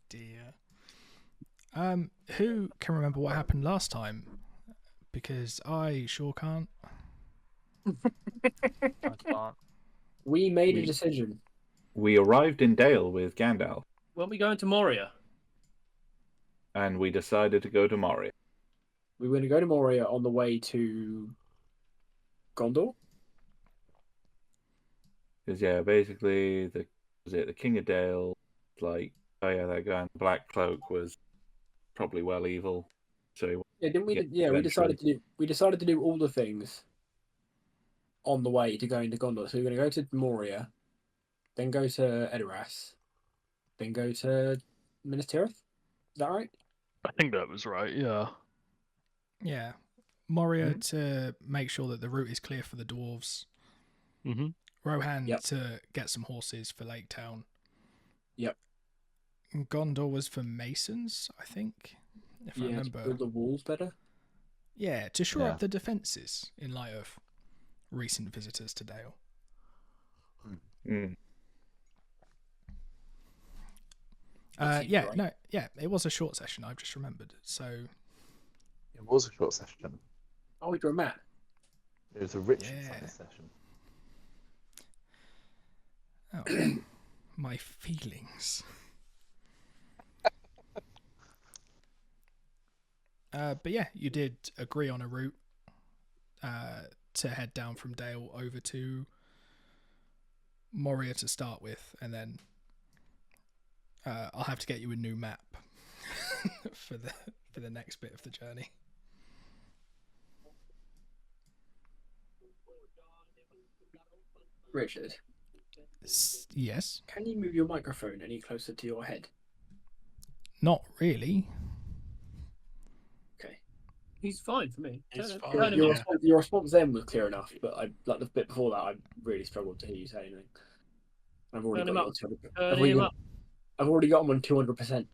dear. Who can remember what happened last time? Because I sure can't. I can't. We made a decision. We arrived in Dale with Gandalf, Weren't we going to Moria? and we decided to go to Moria. We were going to go to Moria on the way to Gondor. Because basically the King of Dale, like, oh yeah, that guy in the black cloak was probably well evil. So Yeah, didn't we? Yeah, we decided to do all the things on the way to going to Gondor. So we're going to go to Moria, then go to Edoras, then go to Minas Tirith. Is that right? I think that was right, yeah. Yeah. Moria to make sure that the route is clear for the dwarves. Mm-hmm. Rohan to get some horses for Lake Town. Yep. Gondor was for masons, I think, if I remember. To build the walls better. Yeah, to shore up the defences in light of recent visitors to Dale. It was a short session. I've just remembered. So it was a short session. Oh, we drew a map. It was a rich session. Oh, my feelings. But yeah, you did agree on a route to head down from Dale over to Moria to start with, and then I'll have to get you a new map for the next bit of the journey. Richard. Yes. Can you move your microphone any closer to your head? Not really. Okay. He's fine for me. He's Turn fine. him up. Your response then was clear enough, but I like the bit before that. I really struggled to hear you say anything. I've already Turn him got up. you on 200%. Turn him up. I've already got him on 200%.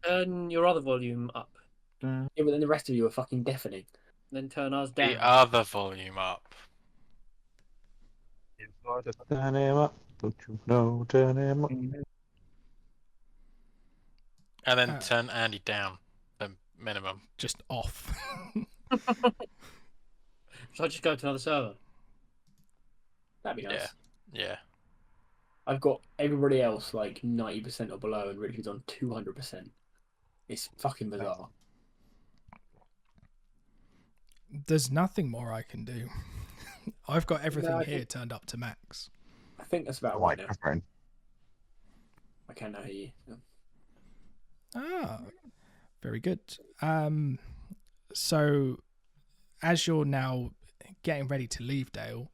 Turn your other volume up. Yeah, but then the rest of you are fucking deafening. Then turn ours down. The other volume up. Turn him up, don't you know? Turn him up. And then turn Andy down, the minimum. Just off. Should I just go to another server? That'd be nice. Yeah. I've got everybody else like 90% or below, and Richard's on 200%. It's fucking bizarre. There's nothing more I can do. I've got everything here turned up to max. I think that's about right now. I can now hear you. Yeah. Ah, very good. So, as you're now getting ready to leave Dale,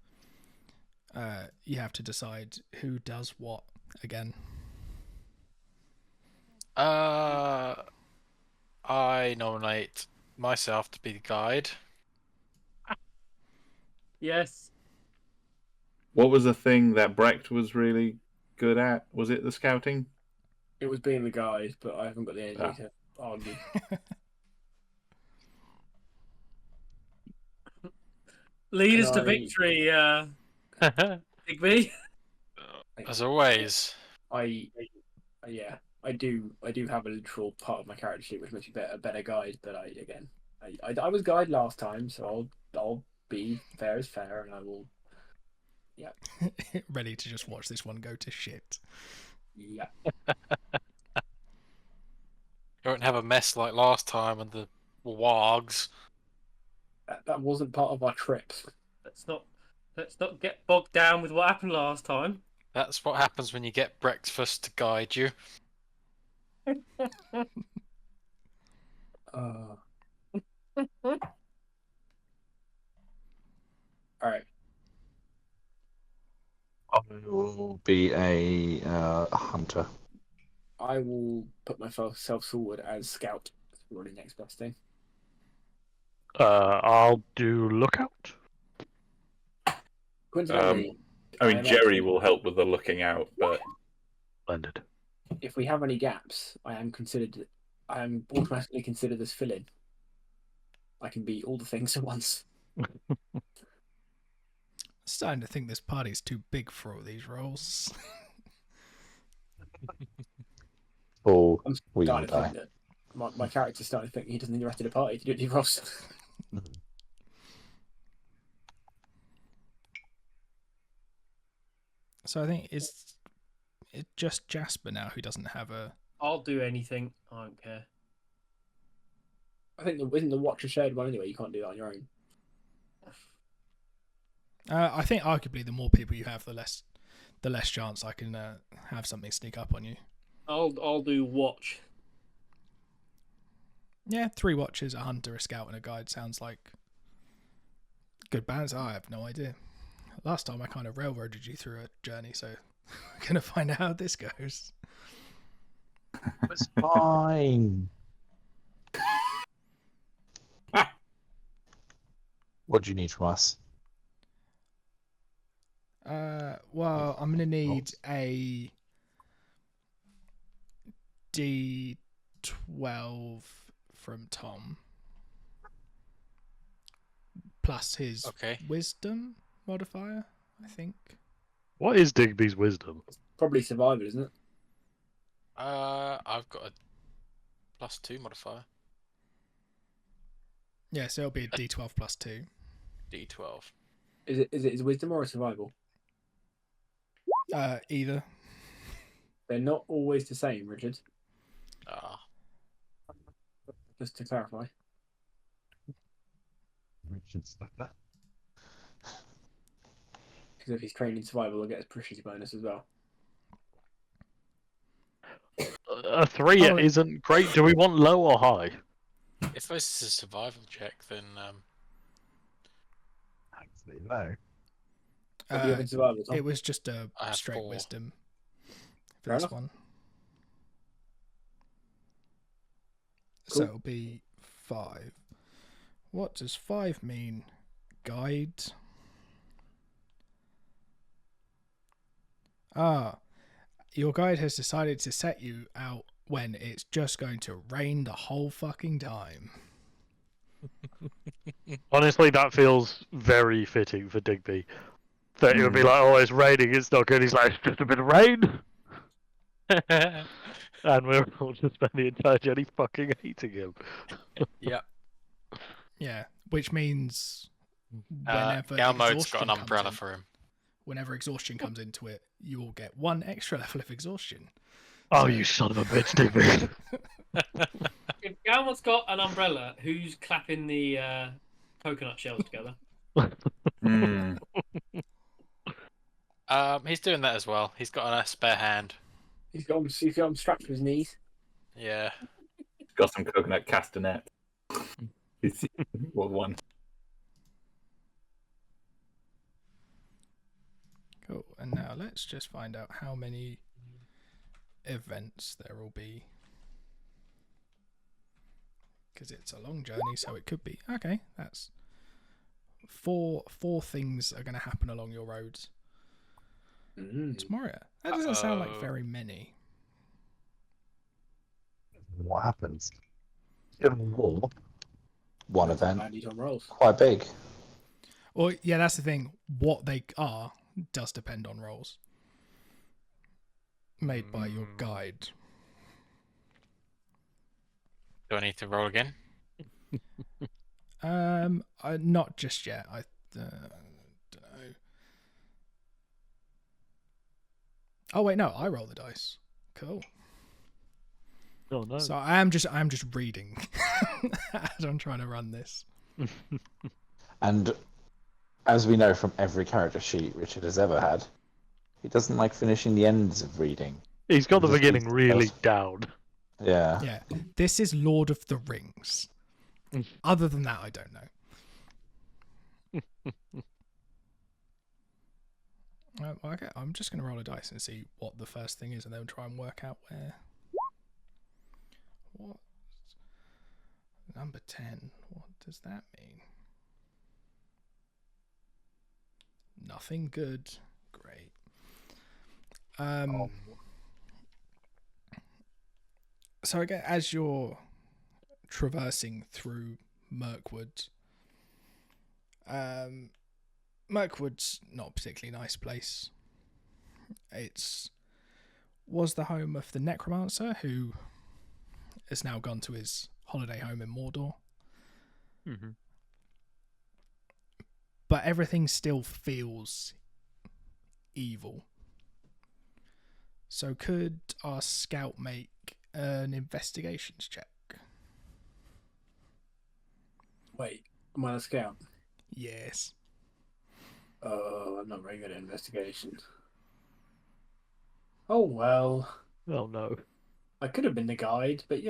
you have to decide who does what again. I nominate myself to be the guide. Yes. What was the thing that Brecht was really good at? Was it the scouting? It was being the guide, but I haven't got the energy to argue. Lead us to victory, Bigby. As always. I do have a literal part of my character sheet which makes me a better guide, but I was guide last time, so I'll be fair as fair, and I will. Yeah. Ready to just watch this one go to shit. Yeah. You won't have a mess like last time and the wargs. That wasn't part of our trip. Let's not get bogged down with what happened last time. That's what happens when you get breakfast to guide you. All right. I will be a hunter. I will put myself forward as scout. That's probably the next best thing. I'll do lookout. Coincidentally, Jerry will help with the looking out, but Splendid. if we have any gaps, I am automatically considered as fill-in. I can be all the things at once. Starting to think this party's too big for all these roles. or I'm we all starting to die. think that my character's starting to think he doesn't need the rest of the party to do any rolls. So I think it's just Jasper now who doesn't have a. I'll do anything. I don't care. I think isn't the watch a shared one anyway? You can't do that on your own. I think arguably the more people you have, the less chance I can have something sneak up on you. I'll do watch. Yeah, 3 watches, a hunter, a scout, and a guide sounds like good balance. I have no idea. Last time I kind of railroaded you through a journey, so we're gonna find out how this goes. It's fine. What do you need from us? Well, I'm gonna need a D12 from Tom, plus his Okay. wisdom modifier, I think. What is Digby's wisdom? Probably survival, isn't it? I've got a +2 modifier. Yeah, so it'll be a D12 plus 2. D12. Is it his wisdom or a survival? Either. They're not always the same, Richard. Ah. Just to clarify. Richard's like that. Because if he's trained in survival, he'll get his proficiency bonus as well. A 3 Oh. isn't great. Do we want low or high? If this is a survival check, then Actually, no. What do you have in survival, Tom? It was just a I have straight 4. wisdom for Fair this enough. one. Cool. So it'll be 5. What does 5 mean? Guide. Your guide has decided to set you out when it's just going to rain the whole fucking time. Honestly, that feels very fitting for Digby. That it would be like, oh, it's raining, it's not good. He's like, it's just a bit of rain. And we're all just spend the entire journey fucking hating him. yeah. Yeah, which means whenever Galmode's got exhaustion an umbrella comes in, for him. whenever exhaustion comes into it, you will get 1 extra level of exhaustion. Oh, So- you son of a bitch, Digby. If Galmo's got an umbrella, who's clapping the coconut shells together? Mm. He's doing that as well. He's got a spare hand. He's got him strapped to his knees. Yeah. Got some coconut castanet. He's well, one. Cool. And now let's just find out how many events there will be. Because it's a long journey, so it could be. Okay, that's four things are going to happen along your roads tomorrow. That doesn't sound like very many. What happens? In war, one event, I need on rolls. quite big. Or yeah, that's the thing. What they are does depend on rolls made by your guide. Do I need to roll again? Not just yet. I don't know. Oh wait, no, I roll the dice. Cool. Oh no. So I am just reading as I'm trying to run this. And as we know from every character sheet Richard has ever had, he doesn't like finishing the ends of reading. He's got the Just beginning reads really those. down. Yeah. Yeah, this is Lord of the Rings. Other than that, I don't know. Okay, I'm just going to roll a dice and see what the first thing is, and then try and work out where. What? Number 10. What does that mean? Nothing good. Great. So again, as you're traversing through Mirkwood, Mirkwood's not a particularly nice place. It's was the home of the necromancer, who has now gone to his holiday home in Mordor. Mm-hmm. But everything still feels evil. So could our scout make an investigations check? Wait, am I a scout? Yes. Oh, I'm not very good at investigation. Oh well. Oh no. I could have been the guide, but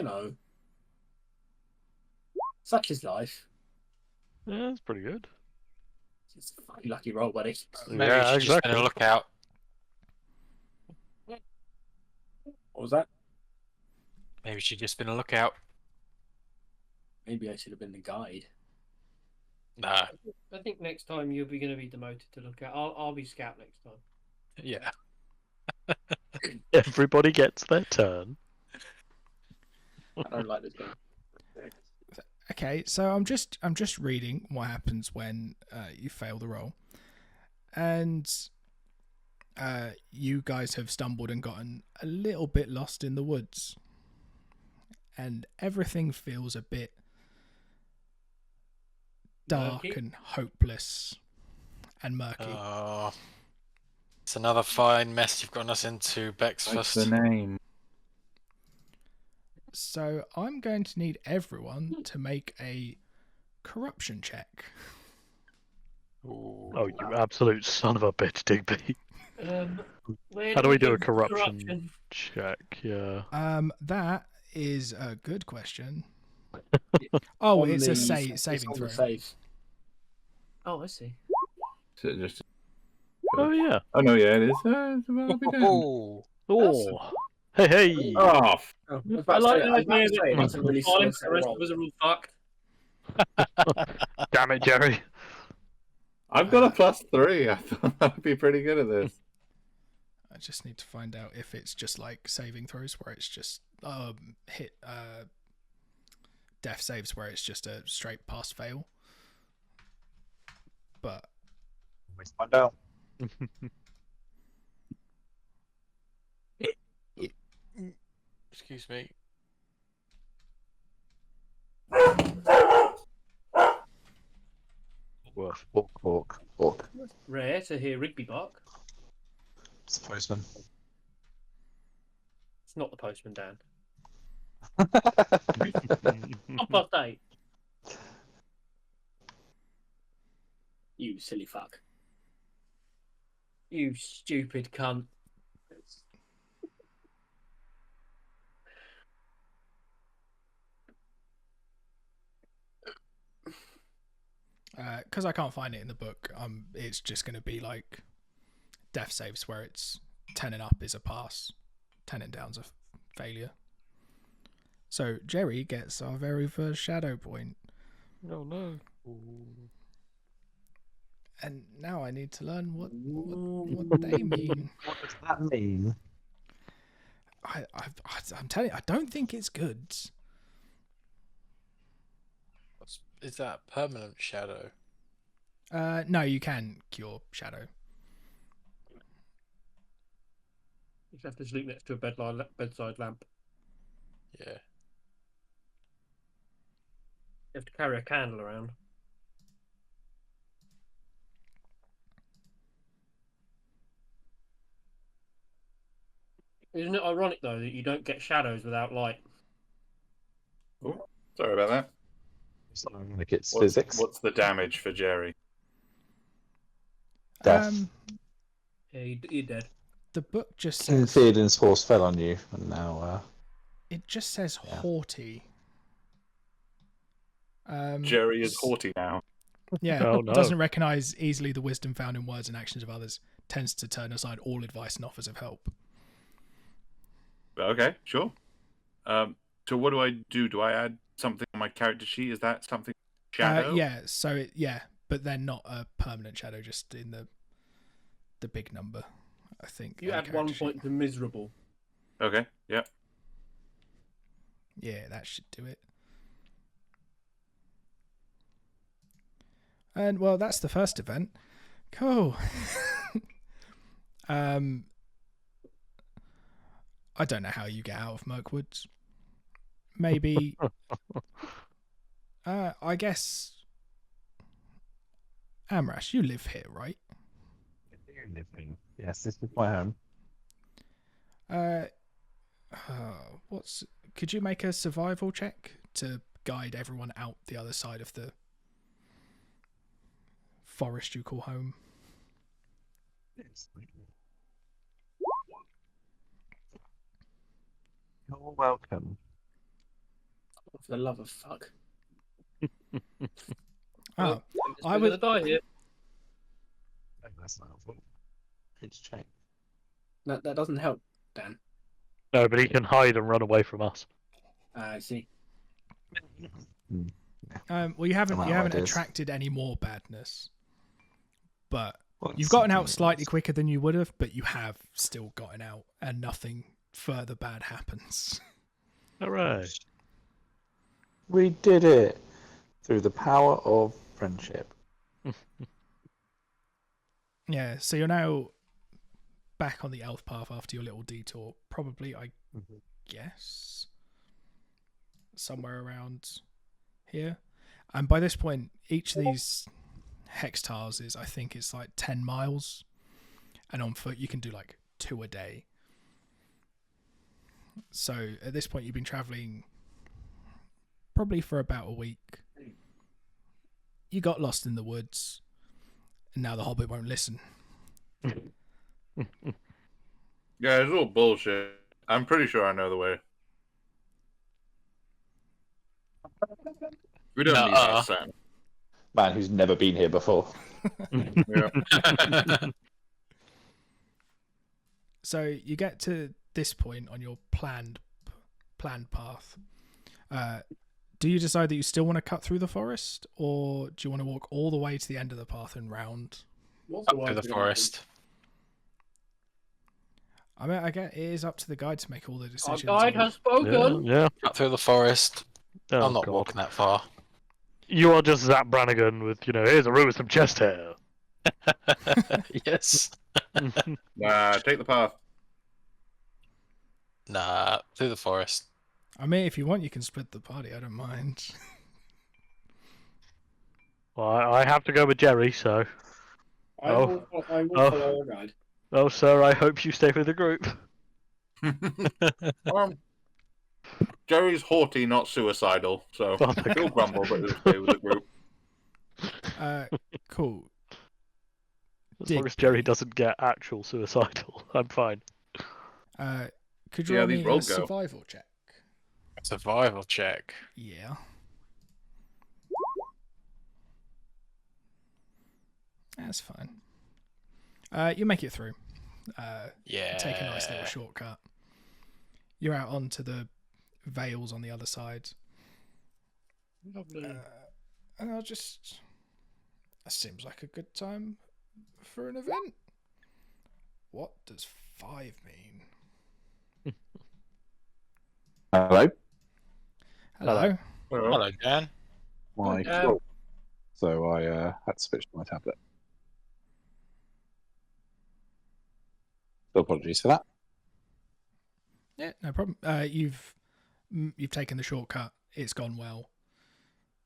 such is life. Yeah, that's pretty good. It's a fucking lucky roll, buddy. Maybe Yeah, you should just been exactly. a lookout. What was that? Maybe she'd just been a lookout. Maybe I should have been the guide. Nah. I think next time you're going to be demoted to look at. I'll be scout next time. Yeah. Everybody gets their turn. I don't like this game. Okay, so I'm just reading what happens when you fail the roll, and you guys have stumbled and gotten a little bit lost in the woods, and everything feels a bit dark Murky? and hopeless and murky. Oh. It's another fine mess you've gotten us into, What's Bexfast. the name? So I'm going to need everyone to make a corruption check. Ooh. Oh, you absolute son of a bitch, Digby. Where How do we do go a for corruption check? Yeah. That is a good question. Oh, On it's a the- saving it's on throw. the saves. Oh, I see. Is it just... Oh yeah. Oh no, yeah, it is. Well, I'll be damned. Oh. Oh. Hey hey. Oh, Oh, I like I the was about idea to say, that that's a really fine, solid the set of rest of rolls. us are all fucked. Damn it, Jerry. I've got a +3. I thought I'd be pretty good at this. I just need to find out if it's just like saving throws where it's just hit death saves where it's just a straight pass fail. But Always find out. Excuse me. Woof. Walk. Rare to hear Rigby bark. It's the postman. It's not the postman, Dan. Mm-hmm. 8:30. You silly fuck. You stupid cunt. because I can't find it in the book, it's just going to be like death saves where it's 10 and up is a pass, 10 and down's a failure. So Jerry gets our very first shadow point, Oh no. and now I need to learn what they mean. What does that mean? I'm telling you, I don't think it's good. Is that permanent shadow? No, you can cure shadow. You just have to sleep next to a bedside lamp. Yeah. You have to carry a candle around. Isn't it ironic though that you don't get shadows without light? Sorry about that. It's not like it's physics. What's the damage for Jerry? Death. Yeah, you're dead. The book just King says Theoden's force fell on you, and now it just says Yeah. haughty. Jerry is haughty now. Yeah, Oh, no. doesn't recognize easily the wisdom found in words and actions of others. Tends to turn aside all advice and offers of help. Okay, sure. So what do I do? Do I add something on my character sheet? Is that something shadow? Yeah. So but then not a permanent shadow, just in the big number. I think You on add character 1 sheet. point to miserable. Okay. Yeah. Yeah, that should do it. And well, that's the first event. Cool. I don't know how you get out of Mirkwoods. Maybe. I guess. Amrash, you live here, right? Yes, this is my home. What's? Could you make a survival check to guide everyone out the other side of the forest you call home? Yes. You're welcome. For the love of fuck. Oh, I We're was. gonna die here. That's not helpful. It's changed. That doesn't help, Dan. No, but he can hide and run away from us. I see. Well, you haven't Come on, ideas. attracted any more badness, but What's you've gotten out something slightly else? quicker than you would have. But you have still gotten out, and nothing further bad happens. Hooray! We did it through the power of friendship. Yeah, so you're now back on the elf path after your little detour. Probably, I guess, somewhere around here. And by this point, each of these hectares is, I think, it's like 10 miles. And on foot, you can do like 2 a day. So at this point, you've been traveling probably for about a week. You got lost in the woods. And now the Hobbit won't listen. Yeah, it's all bullshit. I'm pretty sure I know the way. We don't need Nuh-uh. that Sam. Man who's never been here before. Yeah. So you get to this point on your planned path. Do you decide that you still want to cut through the forest, or do you want to walk all the way to the end of the path and round? What's Up to the forest. I mean, I get it is up to the guide to make all the Our decisions. guide has spoken. Yeah. Cut through the forest. Oh, I'm not God. walking that far. You are just Zap Brannigan with, here's a room with some chest hair. Yes. Take the path. Nah, through the forest. I mean, if you want, you can split the party. I don't mind. Well, I have to go with Jerry, so. I Oh. will Oh. follow our guide. Oh, sir, I hope you stay with the group. Jerry's haughty, not suicidal, so Oh my he'll God. grumble, but he'll stay with the group. Cool. As long as Jerry doesn't get actual suicidal, I'm fine. Could you Yeah, roll these me a rolls go. survival check? Survival check. Yeah. That's fine. You make it through. Yeah. Take a nice little shortcut. You're out onto the vales on the other side. Lovely. And I'll just... That seems like a good time for an event. What does 5 mean? Hello? Hello. Hello, Dan. My Hello. clock. So I had to switch to my tablet. So apologies for that. Yeah, no problem. You've taken the shortcut. It's gone well.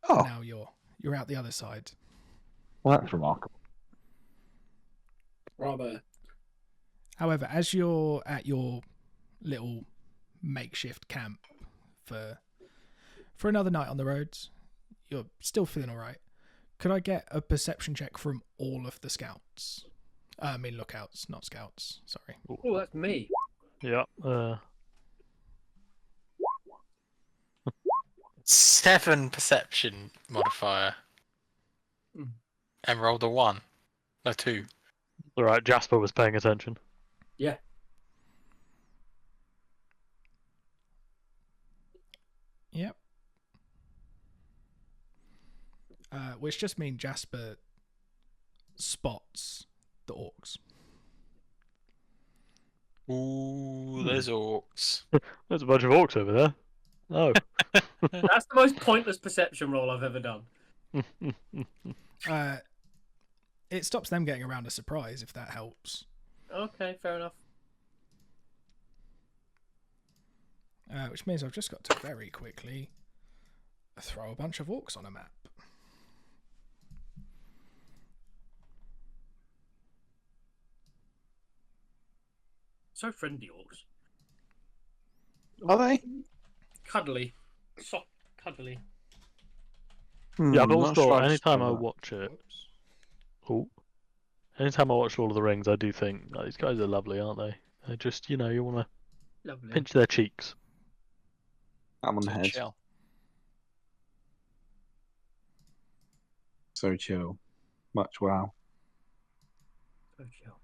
Oh, Now you're out the other side. well, that's remarkable. Rather. However, as you're at your little makeshift camp for another night on the roads, you're still feeling all right. Could I get a perception check from all of the scouts? I mean, lookouts, not scouts. Sorry. Oh, that's me. Yeah. 7 perception modifier. Hmm. And rolled a 1. No, 2. Alright, Jasper was paying attention. Yeah. Yep. Which just means Jasper spots the orcs. Ooh, there's orcs. There's a bunch of orcs over there. Oh. That's the most pointless perception roll I've ever done. It stops them getting around a surprise if that helps. Okay, fair enough. Which means I've just got to very quickly throw a bunch of orcs on a map. So friendly orcs. Are they? Cuddly. Soft, cuddly. Yeah, I've always Not thought sure I'd anytime I describe that. watch it, Whoops. oh, anytime I watch Lord of the Rings, I do think oh, these guys are lovely, aren't they? They're just, you want to Lovely. pinch their cheeks. I'm on the To head. chill. So chill. Much wow. So chill.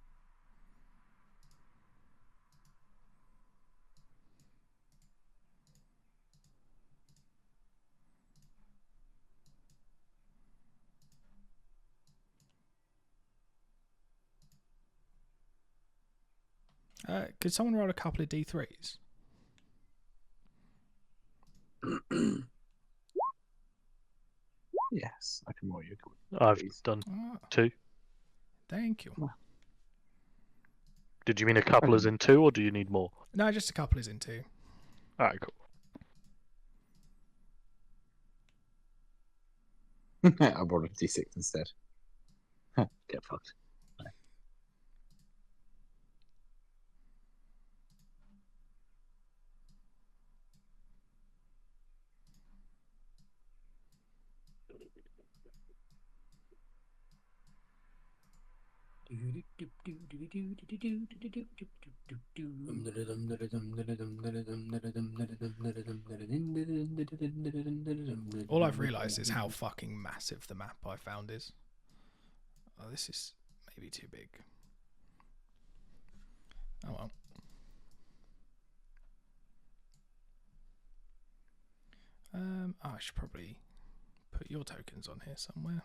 Could someone roll a couple of D3s? Yes, I can roll you a couple. I've Please. done Ah, 2. thank you. Did you mean a couple as in 2, or do you need more? No, just a couple is in 2. Alright, cool. I brought a D6 instead. Get fucked. All I've realised is how fucking massive the map I found is. Oh, this is maybe too big. Oh well. I should probably put your tokens on here somewhere.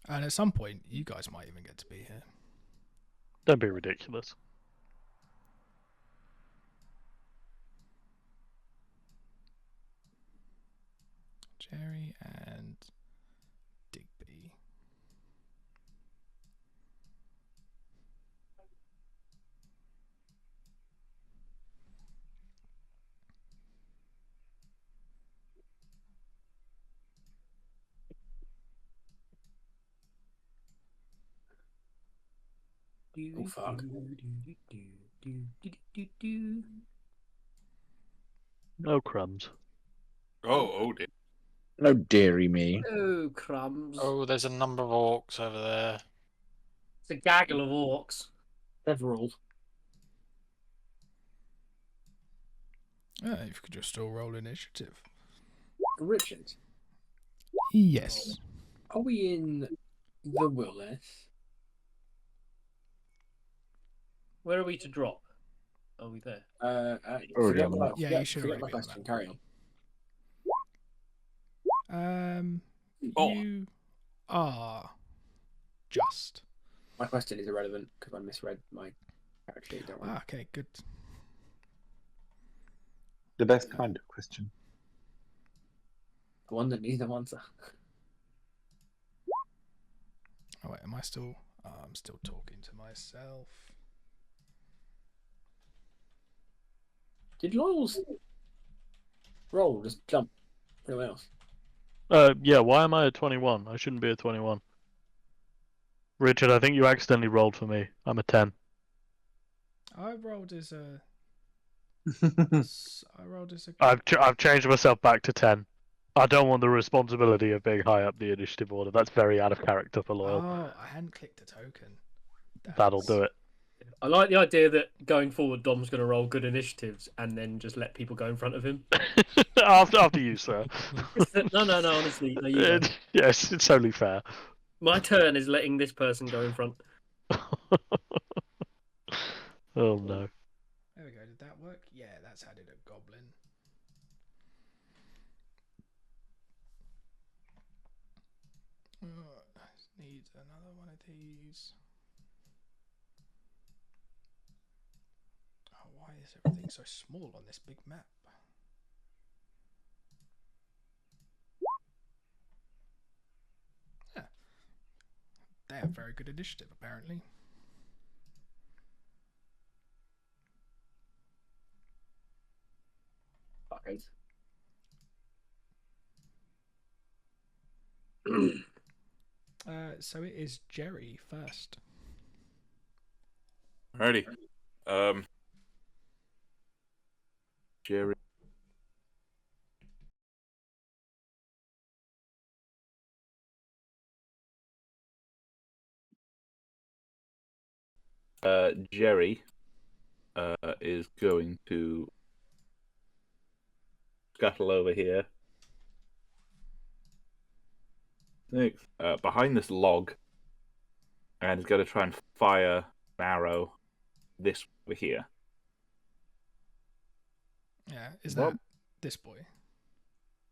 And at some point, you guys might even get to be here. Don't be ridiculous. Jerry and Digby. Oh, fuck. No crumbs. Oh dear. No dearie me. Oh, crumbs. Oh, there's a number of orcs over there. It's a gaggle of orcs. Several. If you could just all roll initiative. Richard, Yes. are we in the wilderness? Where are we to drop? Are we there? Already Forget on the my, map. Yeah, you should forget already my be on the question. map. Carry on. Oh. You are just. My question is irrelevant because I misread my character sheet. Don't worry. Okay, good. The best kind of question. The one that needs no answer. Oh wait, am I still? I'm still talking to myself. Did Lyle's roll just jump everyone else? Yeah, why am I at 21? I shouldn't be at 21. Richard, I think you accidentally rolled for me. I'm a 10. I rolled as a. I rolled as a. I've changed myself back to 10. I don't want the responsibility of being high up the initiative order. That's very out of character for Loyal. Oh, I hadn't clicked a token. That'll do it. I like the idea that going forward, Dom's going to roll good initiatives and then just let people go in front of him. after you, sir. No, honestly. No, you go. Yes, it's only fair. My turn is letting this person go in front. Oh no. There we go. Did that work? Yeah, that's added a goblin. Need another one of these. Oh, why is everything so small on this big map? Yeah. They have very good initiative, apparently. Right. So it is Jerry first. Alrighty. Jerry. Jerry is going to scuttle over here. Behind this log, and is going to try and fire an arrow this over here. Yeah, is What? that this boy?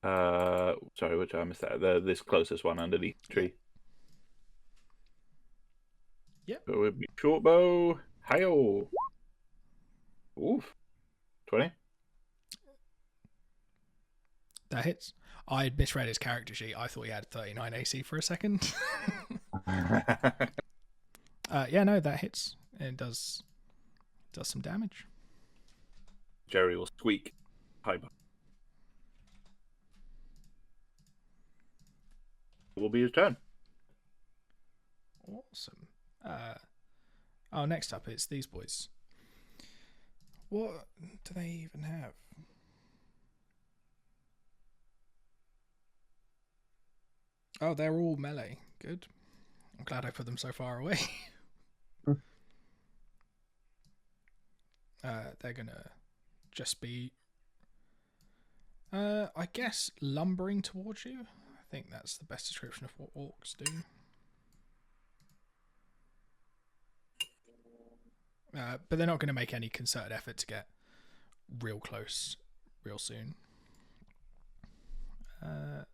Sorry, which I missed that. This closest one underneath the tree. Yep. So it would be short bow. Hail. Oof. 20. That hits. I misread his character sheet. I thought he had 39 AC for a second. Yeah, no, that hits. It does some damage. Jerry will squeak. Hi. It will be his turn. Awesome. Next up it's these boys. What do they even have? Oh, they're all melee. Good. I'm glad I put them so far away. They're gonna just be, I guess, lumbering towards you. I think that's the best description of what orcs do. But they're not going to make any concerted effort to get real close real soon. And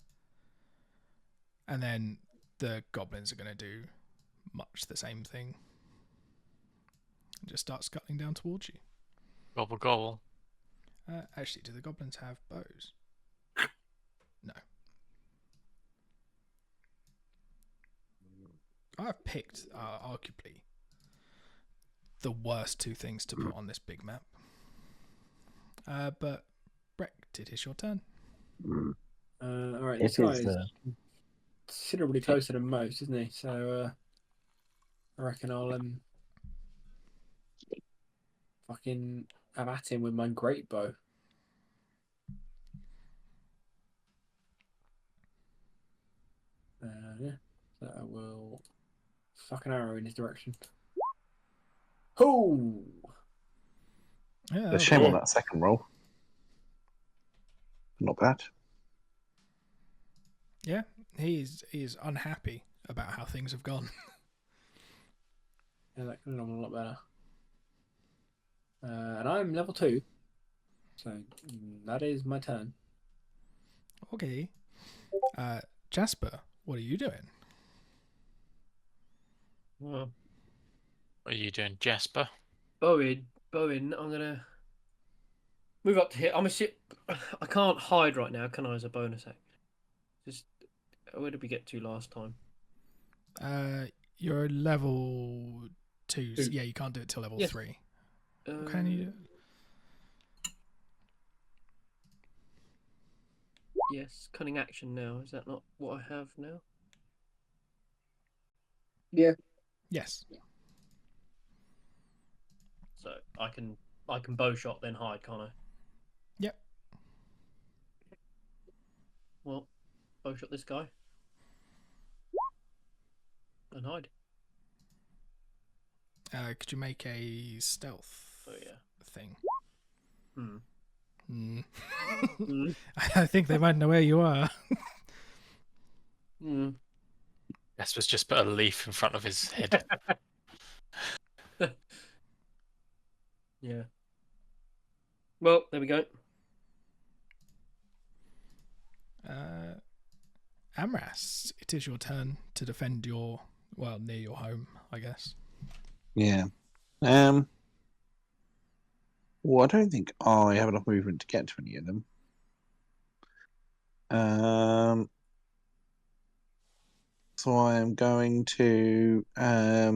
then the goblins are going to do much the same thing. Just start scuttling down towards you. Gobble gobble. Actually, do the goblins have bows? No. I've picked, arguably, the worst two things to put on this big map. But, Breck, it is your turn. Alright, this guy is considerably closer than most, isn't he? So, I reckon I'll fucking have at him with my great bow. Yeah, so I will fuck an arrow in his direction. Ho! Yeah, A shame on that second roll. Not bad. Yeah, he is unhappy about how things have gone. Yeah, that could have gone a lot better. And I'm level 2. So that is my turn. Okay. Jasper, what are you doing? Well, What are you doing, Jasper? Bowen, I'm gonna move up to here. I can't hide right now, can I? As a bonus act, just where did we get to last time? You're level 2. Two. Yeah, you can't do it till level Yes. 3. Can you do it? Yes, cunning action now. Is that not what I have now? Yeah. Yes. So I can bow shot then hide, can't I? Yep. Well, bow shot this guy and hide. Could you make a stealth Oh yeah. thing? Hmm. I think they might know where you are. Hmm. Jasper's just put a leaf in front of his head. Yeah. Well, there we go. Amras, it is your turn to defend near your home, I guess. Yeah. Well, I don't think I have enough movement to get to any of them. So I am going to. I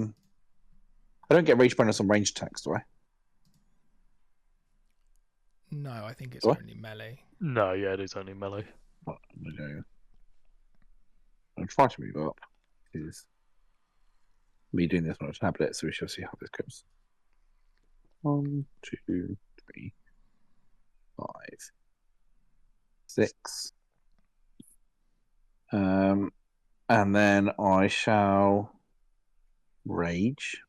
don't get rage bonus on range attacks, do I? No, I think it's Do I? only melee. No, yeah, it is only melee. Right, I'm gonna try to move up. Is me doing this on a tablet, so we shall see how this goes. 1, 2, 3, 5, 6. And then I shall rage,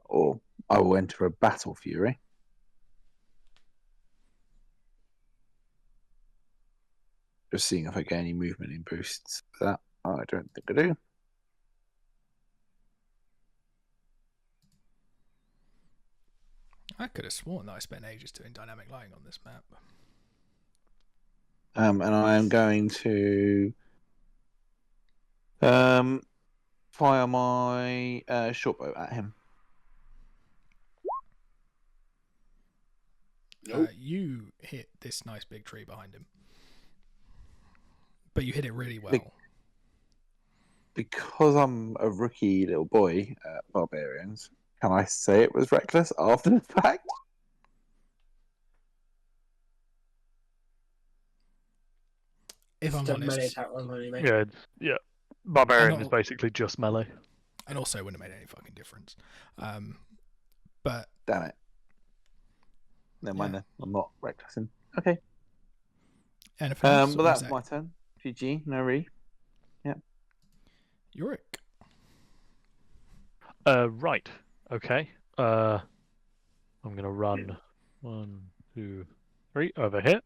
or I will enter a battle fury. Just seeing if I get any movement in boosts for that. I don't think I do. I could have sworn that I spent ages doing dynamic lighting on this map. And I am going to fire my shortbow at him. Nope. You hit this nice big tree behind him, but you hit it really well. Because I'm a rookie little boy at Barbarians, can I say it was reckless after the fact? If I'm Just a melee honest, attack roll anyway. Yeah. Barbarian And is basically just melee. and also it wouldn't have made any fucking difference. But Damn it. Never mind Yeah. then. I'm not recklessing. Okay. anything else? But or is that's that my turn. GG, no re. Yorick? Right. Okay. I'm gonna run 1, 2, 3 over here.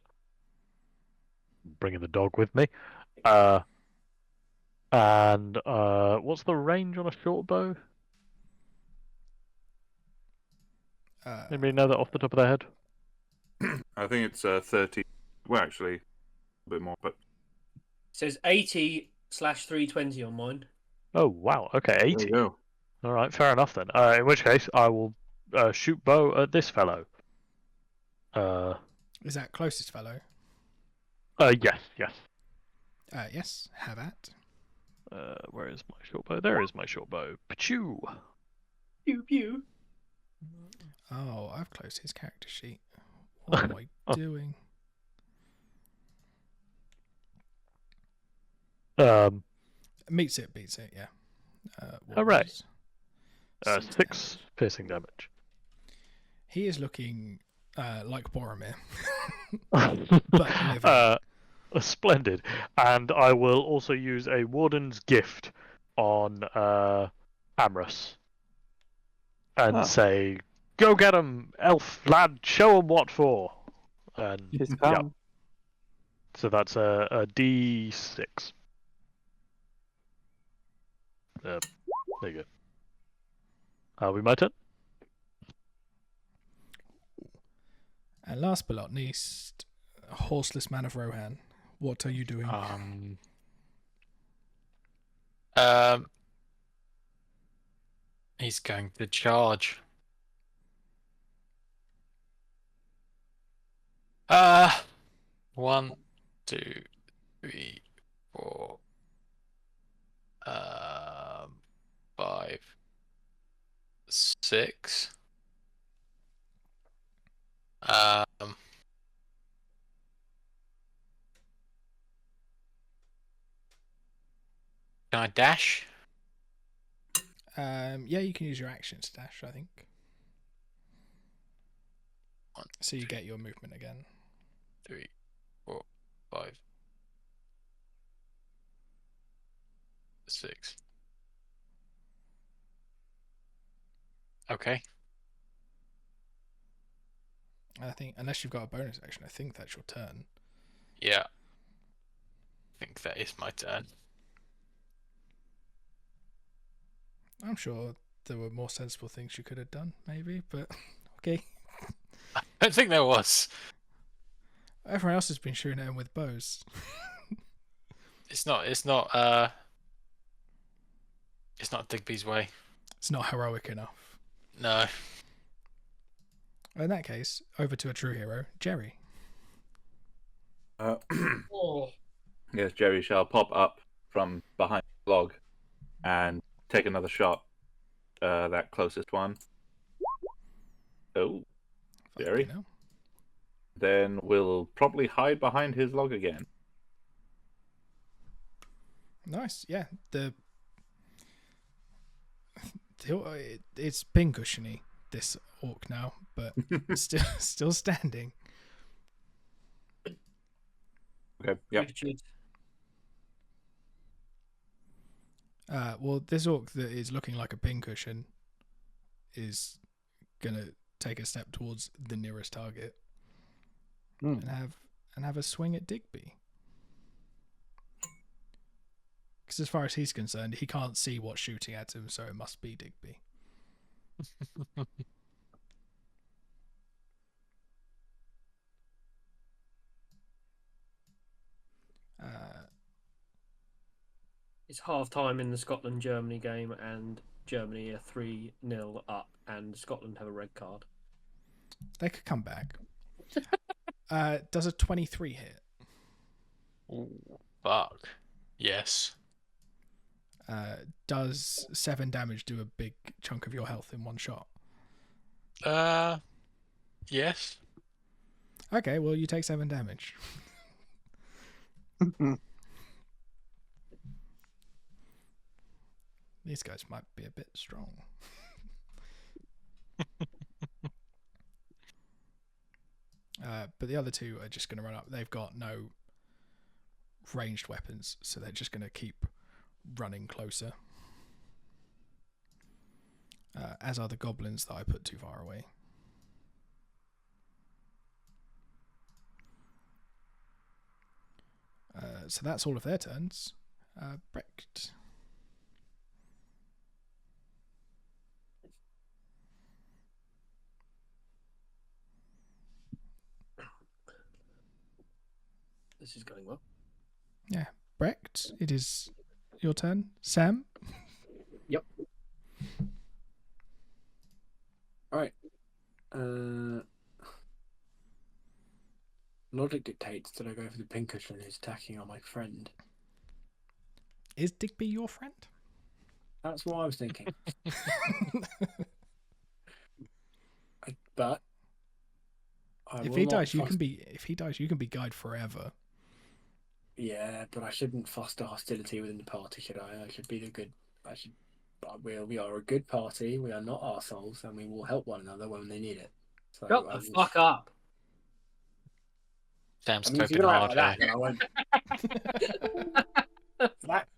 Bringing the dog with me. And what's the range on a short bow? Anybody know that off the top of their head? I think it's 30. Well, actually, a bit more, but It says 80/320 on mine. Oh wow. Okay, there 80. you go. All right, fair enough then. In which case, I will shoot bow at this fellow. Is that closest fellow? Yes. Yes. Have at. Where is my short bow? There is my short bow. Pachoo. Pew pew. Oh, I've closed his character sheet. What am I doing? Beats it. Yeah. What Hooray. was 6 damage? piercing damage. He is looking like Boromir. But splendid. And I will also use a Warden's Gift on Amrus and say, "Go get him, elf lad! Show him what for!" And Just yeah, come. so that's a D6. There you go. Are we my turn? And last but not least, Horseless Man of Rohan. What are you doing? He's going to charge. 1, 2, 3, 4, 5, 6. Can I dash? Yeah, you can use your action to dash, I think. 1, So you get your movement again. 3, 4, 5, 6. Okay. I think, unless you've got a bonus action, I think that's your turn. Yeah. I think that is my turn. I'm sure there were more sensible things you could have done, maybe, but okay. I don't think there was. Everyone else has been shooting at him with bows. It's not Digby's way. It's not heroic enough. No. In that case, over to a true hero, Jerry. Oh. Yes, Jerry shall pop up from behind the log and take another shot. That closest one. Oh, Jerry. Fucking hell. then we'll probably hide behind his log again. Nice. Yeah. It's pincushiony, this orc now, but still standing. Okay. Yep. Richard. Well, this orc that is looking like a pincushion is gonna take a step towards the nearest target and have a swing at Digby. Because as far as he's concerned, he can't see what's shooting at him, so it must be Digby. It's half time in the Scotland-Germany game, and Germany are 3-0 up, and Scotland have a red card. They could come back. Does a 23 hit? Ooh, fuck. Yes. Does 7 damage do a big chunk of your health in one shot? Yes. Okay, well, you take 7 damage. These guys might be a bit strong. But the other two are just going to run up. They've got no ranged weapons, so they're just going to keep running closer. As are the goblins that I put too far away. So that's all of their turns. Brecht. This is going well. Yeah, Brecht, it is your turn. Sam? Yep. Alright. Logic dictates that I go for the pincushion who's attacking on my friend. Is Digby your friend? That's what I was thinking. But if he dies, you can be. If he dies, you can be guide forever. Yeah, but I shouldn't foster hostility within the party, should I? I should be the good. I should. We are a good party. We are not arseholes, and we will help one another when they need it. So Shut the fuck up. Sam's I mean, if coping you're hard like that, here. then I won't.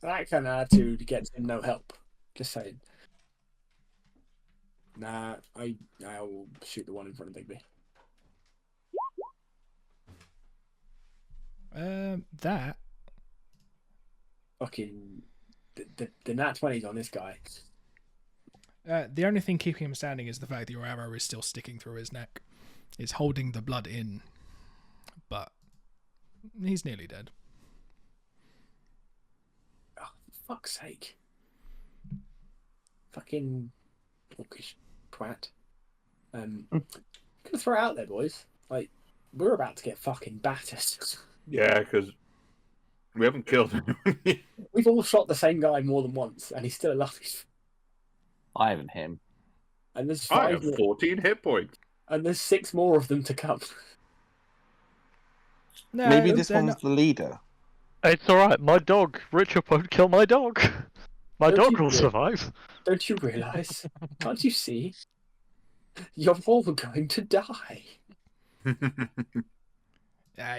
that kind of attitude gets him no help. Just saying. Nah, I'll shoot the one in front of Digby. That. Fucking the nat 20's on this guy. The only thing keeping him standing is the fact that your arrow is still sticking through his neck. It's holding the blood in, but he's nearly dead. Oh, for fuck's sake. Fucking orcish twat. Gonna throw it out there, boys. Like, we're about to get fucking battered. Yeah, because we haven't killed him. We've all shot the same guy more than once, and he's still alive. I haven't him. And there's I 5 have 14 hit points. and there's 6 more of them to come. No, Maybe this they're one's not- the leader. It's alright, my dog. Richard won't kill my dog. My Don't dog you will do it. survive. Don't you realise? Can't you see? You're all going to die.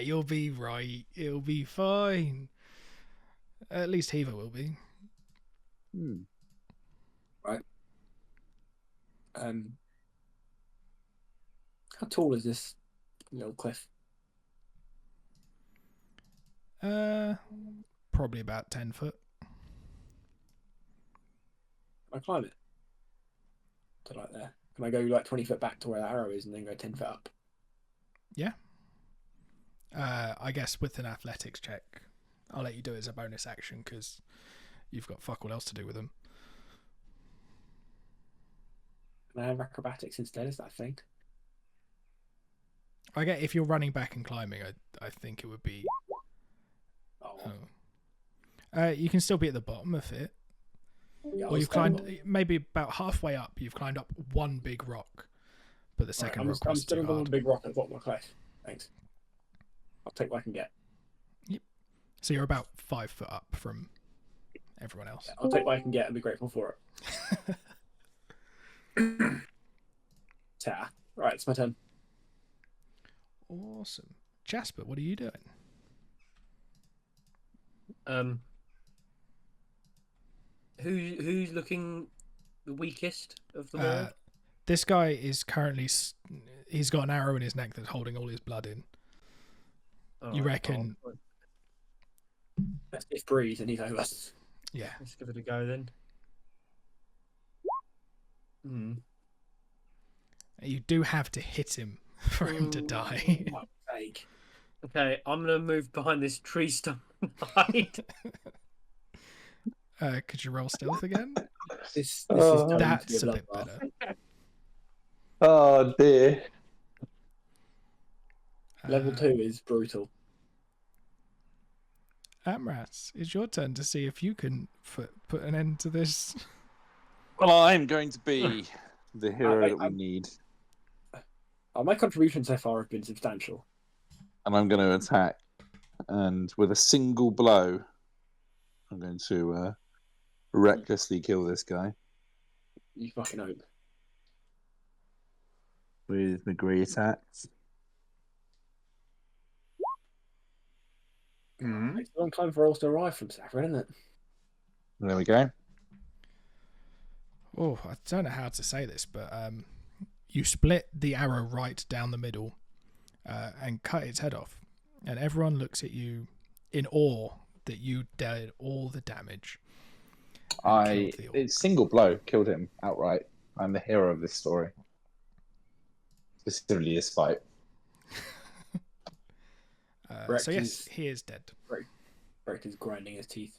You'll be right. It'll be fine. At least Heaver will be. Right. How tall is this little cliff? Probably about 10 foot. Can I climb it? To like there. Can I go like 20 foot back to where that arrow is and then go 10 foot up? Yeah. I guess with an athletics check, I'll let you do it as a bonus action because you've got fuck all else to do with them. Can I have acrobatics instead? Is that a thing? I get if you're running back and climbing, I think it would be. Oh. You can still be at the bottom of it. Yeah, Or you've climbed maybe about halfway up. You've climbed up one big rock, but the second rock I'm was still too on the hard. big rock at the bottom of the cliff. Thanks. I'll take what I can get. So you're about 5 foot up from everyone else. I'll take what I can get and be grateful for it. Ta. Right, it's my turn. Awesome. Jasper, what are you doing? Who's looking the weakest of them all? This guy is currently... He's got an arrow in his neck that's holding all his blood in. You reckon... Let's just breathe and he's over. Yeah. Let's give it a go then. You do have to hit him for him to die. Okay, I'm gonna move behind this tree stump and hide. Could you roll stealth again? This is That's a bit better. Oh dear. Level 2 is brutal. Amras, it's your turn to see if you can put an end to this. Well, I'm going to be the hero that we need. My contributions so far have been substantial. And I'm going to attack. And with a single blow, I'm going to recklessly kill this guy. You fucking hope. With my great attacks. It's a long time for us to arrive from Saffron, isn't it? There we go. Oh, I don't know how to say this, but you split the arrow right down the middle and cut its head off. And everyone looks at you in awe that you did all the damage. It's single blow killed him outright. I'm the hero of this story. Specifically this fight. So yes, he is dead. Brecht is grinding his teeth.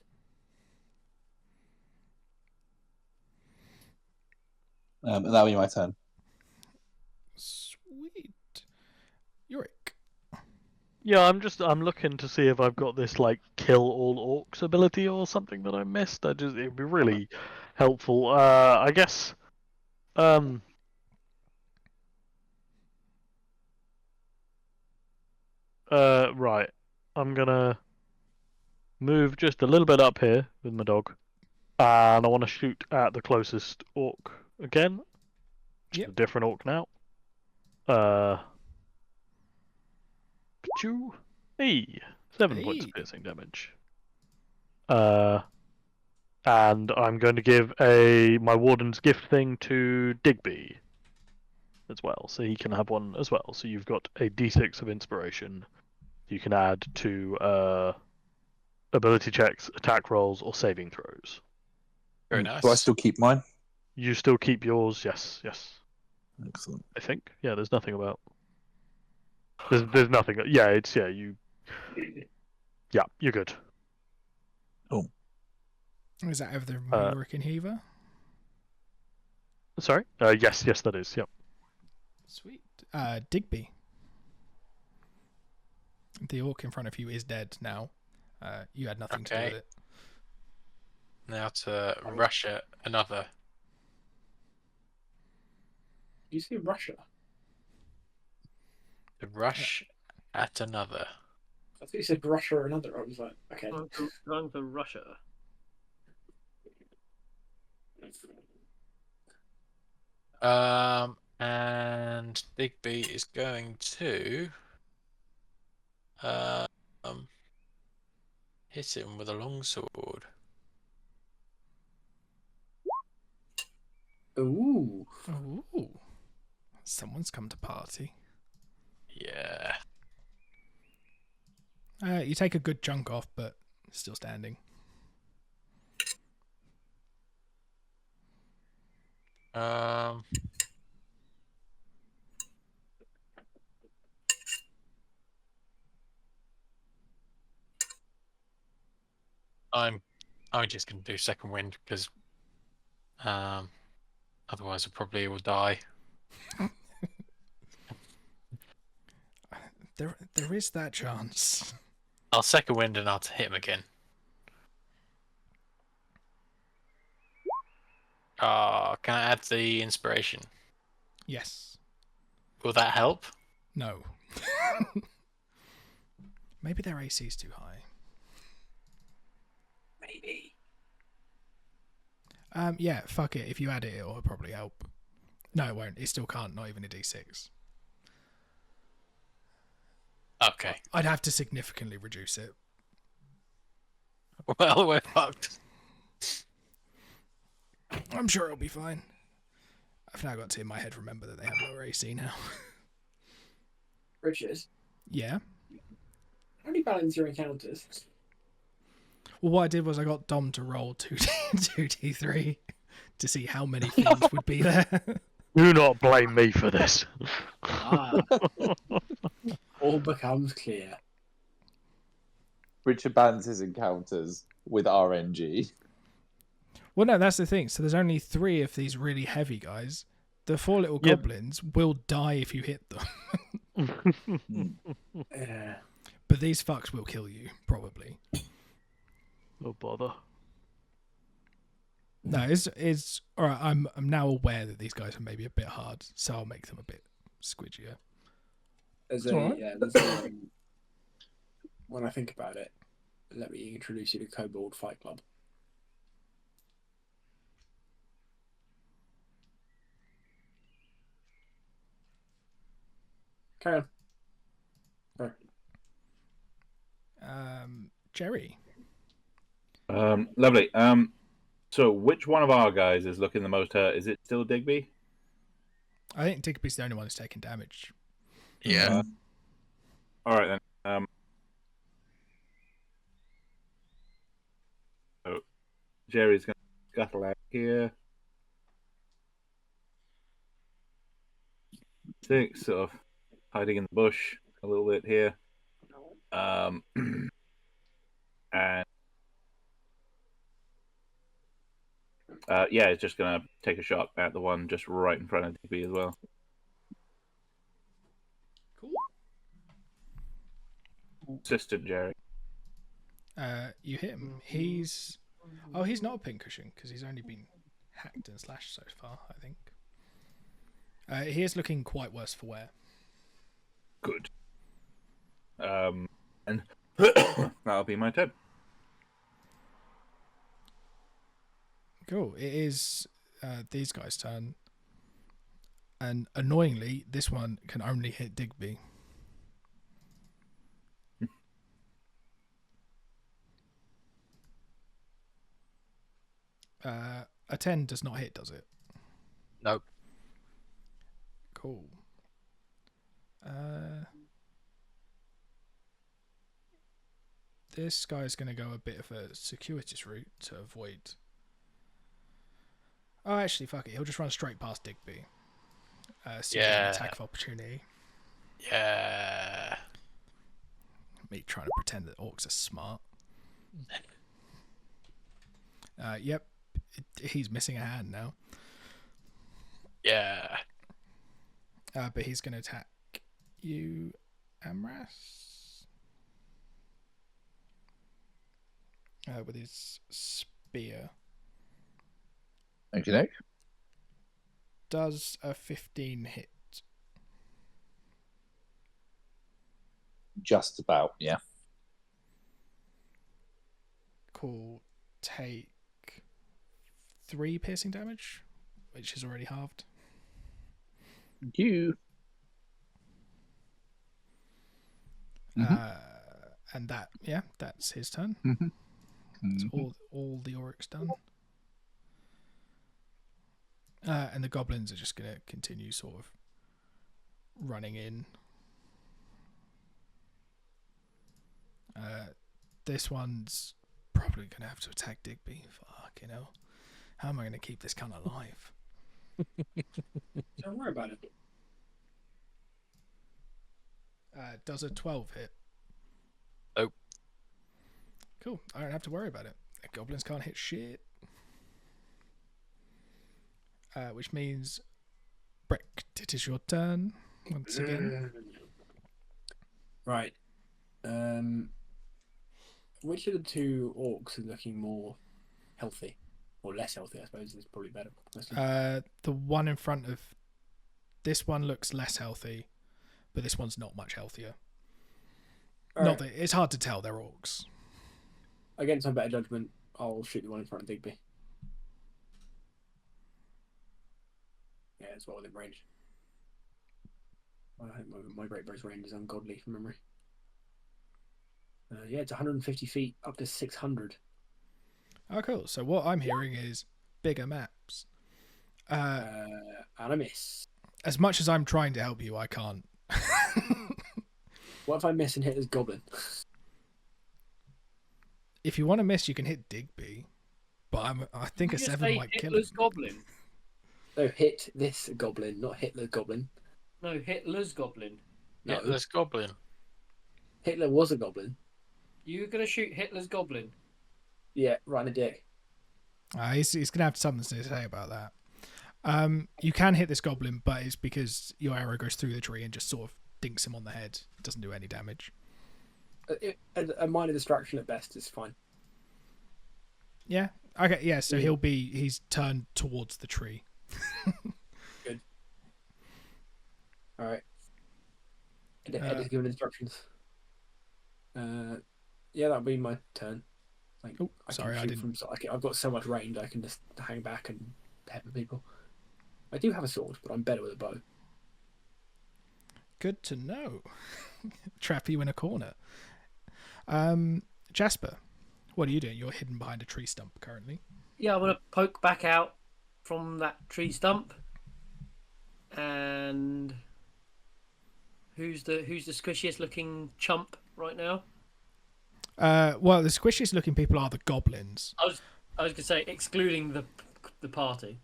And that'll be my turn. Sweet. Yorick. Yeah, I'm looking to see if I've got this like kill all orcs ability or something that I missed. It'd be really helpful. I guess right. I'm gonna move just a little bit up here with my dog. And I want to shoot at the closest orc again. Just a different orc now. Hey, 7 points of piercing damage. And I'm going to give my Warden's Gift thing to Digby as well, so he can have one as well. So you've got a D6 of inspiration you can add to ability checks, attack rolls, or saving throws. Very nice. Do I still keep mine? You still keep yours, yes. Excellent. I think. Yeah, there's nothing about. There's nothing. Yeah, you. Yeah, you're good. Oh. Is that over the Yorick and Heaver? Sorry. Yes, that is. Yep. Sweet. Digby. The orc in front of you is dead now. You had nothing to do with it. Now to rush at another. You see Russia? To rush at another. I thought you said Russia or another. I was like, okay. Going for Russia. And Digby is going to hit him with a longsword. Ooh. Someone's come to party. Yeah. You take a good chunk off, but still standing. I'm just gonna do second wind because otherwise I probably will die. There is that chance. I'll second wind and I'll hit him again. Can I add the inspiration? Yes. Will that help? No. Maybe their AC is too high. Maybe. Yeah, fuck it. If you add it, it'll probably help. No, it won't. It still can't. Not even a D6. Okay. I'd have to significantly reduce it. Well, we're fucked. I'm sure it'll be fine. I've now got to in my head remember that they have lower AC now. Richard, Yeah. how do you balance your encounters? Well, what I did was I got Dom to roll 2d3 to see how many fiends would be there. Do not blame me for this. Ah, all becomes clear. Richard balances encounters with RNG. Well, no, that's the thing. So there's only 3 of these really heavy guys. The 4 little Yeah. goblins will die if you hit them. Yeah. But these fucks will kill you, probably. No bother. No, it's all right. I'm now aware that these guys are maybe a bit hard, so I'll make them a bit squidgier. There's when I think about it, let me introduce you to Kobold Fight Club. Carry on. Sorry. Jerry. Lovely. So which one of our guys is looking the most hurt? Is it still Digby? I think Digby's the only one who's taking damage. Yeah. All right then. So Jerry's going to scuttle out here. 6, sort of hiding in the bush a little bit here. And yeah, it's just going to take a shot at the one just right in front of Digby as well. Cool. Assistant Jerry. You hit him. He's not a pincushion because he's only been hacked and slashed so far, I think. He is looking quite worse for wear. Good. And that'll be my turn. Cool. It is these guys' turn. And annoyingly, this one can only hit Digby. A 10 does not hit, does it? Nope. Cool. This guy's going to go a bit of a circuitous route to avoid. Oh, actually, fuck it. He'll just run straight past Digby. Seeking an attack of opportunity. Yeah. Me trying to pretend that orcs are smart. Yep. He's missing a hand now. Yeah. But he's going to attack you, Amras. With his spear. Okay, Nick. Does a 15 hit? Just about, yeah. Cool. Take 3 piercing damage, which is already halved. You. And that, yeah, that's his turn. Mm-hmm. That's all the Oryx done. And the goblins are just going to continue sort of running in. This one's probably going to have to attack Digby. Fucking hell. How am I going to keep this cunt alive? Don't worry about it. Does a 12 hit? Nope. Cool. I don't have to worry about it. The goblins can't hit shit. Which means, Breck, it is your turn once again. Right. Which of the 2 orcs are looking more healthy? Or less healthy, I suppose, is probably better. The one in front of this one looks less healthy, but this one's not much healthier. Not that it's hard to tell. They're orcs. Against my better judgment, I'll shoot the one in front of Digby. Yeah, it's well within range. I think my great bow's range is ungodly from memory. Yeah, it's 150 feet up to 600. Oh, cool. So what I'm hearing is bigger maps. And I miss. As much as I'm trying to help you, I can't. What if I miss and hit this goblin? If you want to miss, you can hit Digby. But I think a 7 might kill him. Hitler's goblin. No, hit this goblin, not Hitler's goblin. No, Hitler's goblin. No, Hitler's goblin. Hitler was a goblin. You're gonna shoot Hitler's goblin. Yeah, right in the dick. He's going to have something to say about that. You can hit this goblin, but it's because your arrow goes through the tree and just sort of dinks him on the head. It doesn't do any damage. A minor distraction at best is fine. Yeah. Okay. Yeah. So he's turned towards the tree. Good. All right. Ed is giving instructions. Yeah, that'll be my turn. Like, I've got so much range. I can just hang back and pepper people. I do have a sword, but I'm better with a bow. Good to know. Trap you in a corner. Jasper, what are you doing? You're hidden behind a tree stump currently. Yeah, I'm gonna poke back out from that tree stump. And who's the squishiest looking chump right now? Well, the squishiest looking people are the goblins. I was gonna say excluding the party.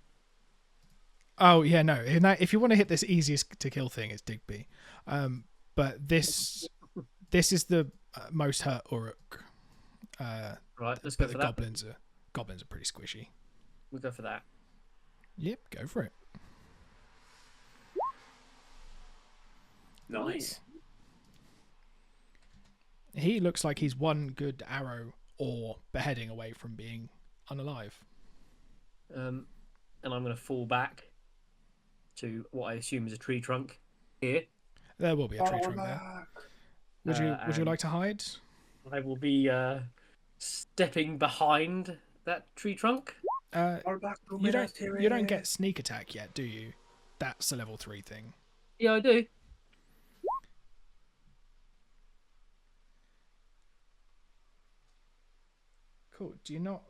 Oh yeah, no. If you want to hit this easiest to kill thing, it's Digby. But this is the most hurt Uruk. Right, let's go for that. Goblins are pretty squishy. We'll go for that. Yep, go for it. Nice. He looks like he's one good arrow or beheading away from being unalive. And I'm going to fall back to what I assume is a tree trunk here. There will be a tree trunk there. Would you like to hide? I will be stepping behind that tree trunk. You don't get sneak attack yet, do you? That's a level 3 thing. Yeah, I do. Cool. Do you not?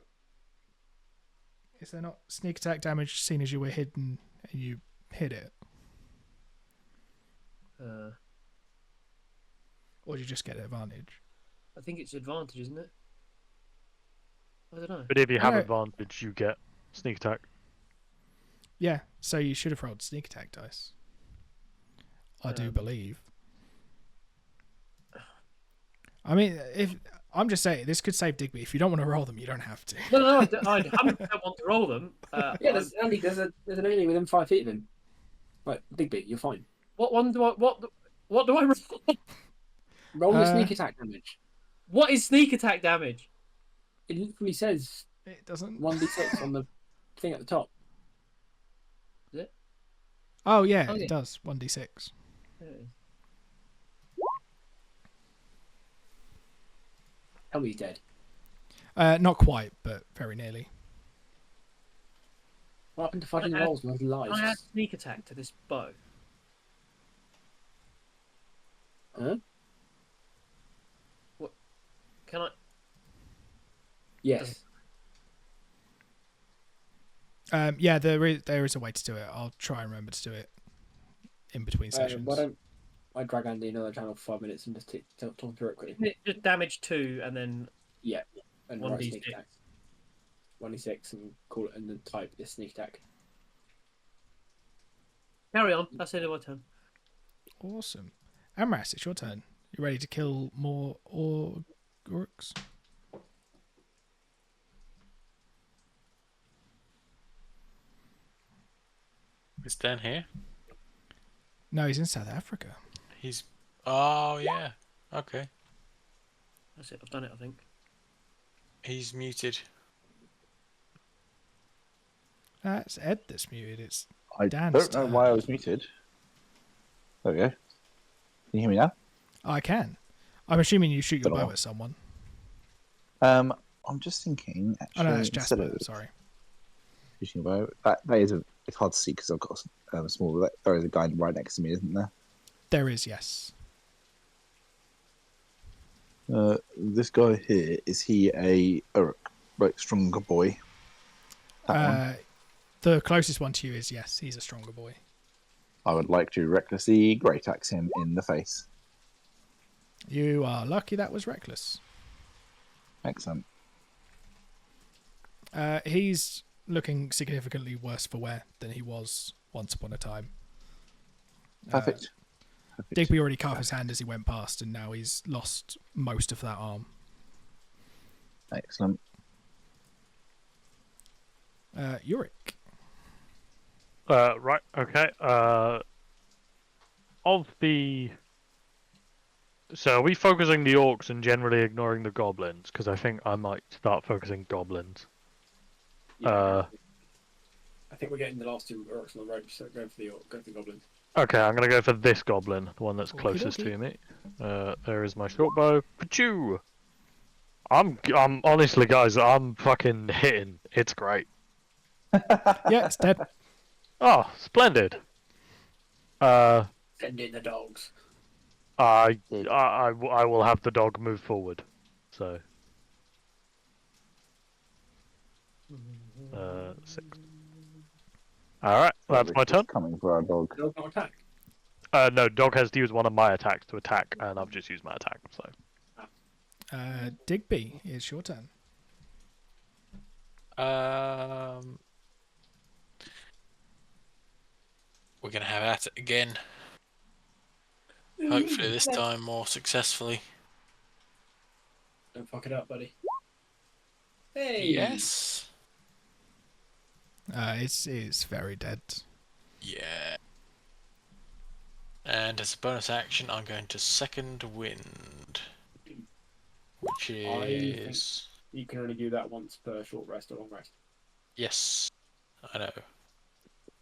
Is there not sneak attack damage seen as you were hidden and you hit it? Or do you just get advantage? I think it's advantage, isn't it? I don't know. But if you have advantage, you get sneak attack. Yeah, so you should have rolled sneak attack dice. I do believe. I mean, if I'm just saying, this could save Digby. If you don't want to roll them, you don't have to. No, I don't want to roll them. Yeah, there's an enemy within 5 feet of him. Right, Digby, you're fine. What do I roll? Roll the sneak attack damage. What is sneak attack damage? It literally says It doesn't. 1d6 on the thing at the top. Is it? Oh yeah, it does. 1d6. Tell me he's dead. Not quite, but very nearly. What happened to fighting rolls when he lies? Can I add sneak attack to this bow? Huh? What? Can I? Yes. Yeah, there is a way to do it. I'll try and remember to do it in between sessions. Why don't I drag Andy another channel for 5 minutes and just talk through it quickly? Just damage 2 and then Yeah, and 1d6. write sneak attack. 1d6 and call it and then type this sneak attack. Carry on. That's the end of my turn. Awesome. Amras, it's your turn. You ready to kill more orcs? Is Dan here? No, he's in South Africa. He's. Oh yeah. Okay. That's it. I've done it. I think. He's muted. It's Ed that's muted. It's I Dan's don't know turn. why I was muted. There we go. Can you hear me now? I can. I'm assuming you shoot your Don't know. bow at someone. I'm just thinking. Oh Actually, no, that's instead Jasper. of Sorry. shooting a bow, it's hard to see because I've got a small. There is a guy right next to me, isn't there? There is, yes. This guy here, is he a Uruk, like stronger boy? That one. The closest one to you is yes. He's a stronger boy. I would like to recklessly great axe him in the face. You are lucky that was reckless. Excellent. He's looking significantly worse for wear than he was once upon a time. Perfect. Perfect. Digby already cut off his hand as he went past, and now he's lost most of that arm. Excellent. Yorick. Right. Okay. So are we focusing the orcs and generally ignoring the goblins? Because I think I might start focusing goblins. Yeah, I think we're getting the last two orcs on the road, so go for the goblins. Okay, I'm gonna go for this goblin, the one that's Okie closest dokie. to me. There is my short bow. Pachoo! I'm honestly, guys, I'm fucking hitting. It's great. Yeah, it's dead. Oh, splendid. Send in the dogs. I will have the dog move forward. So. 6. Alright, that's my turn. Coming for our dog. Dog not attack. No, dog has to use one of my attacks to attack, and I've just used my attack, so. Digby, it's your turn. We're gonna have at it again. Hopefully this time more successfully. Don't fuck it up, buddy. Hey. Yes. It's very dead. Yeah. And as a bonus action, I'm going to second wind, which is You can only do that once per short rest or long rest. yes, I know.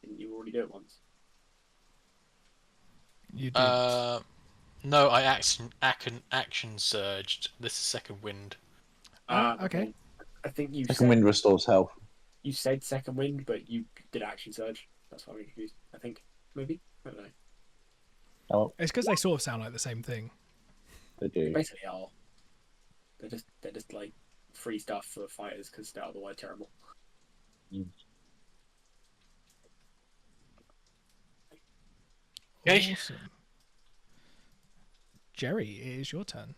Didn't you already do it once? You did. No, I action surged. This is second wind. Okay. I think you Second wind restores health. You said second wind, but you did action surge. That's why I'm confused. I think maybe I don't know. Oh, It's because they sort of sound like the same thing. they do. They basically are. They're just like free stuff for fighters because they're otherwise terrible. Okay. Awesome. Jerry, it is your turn.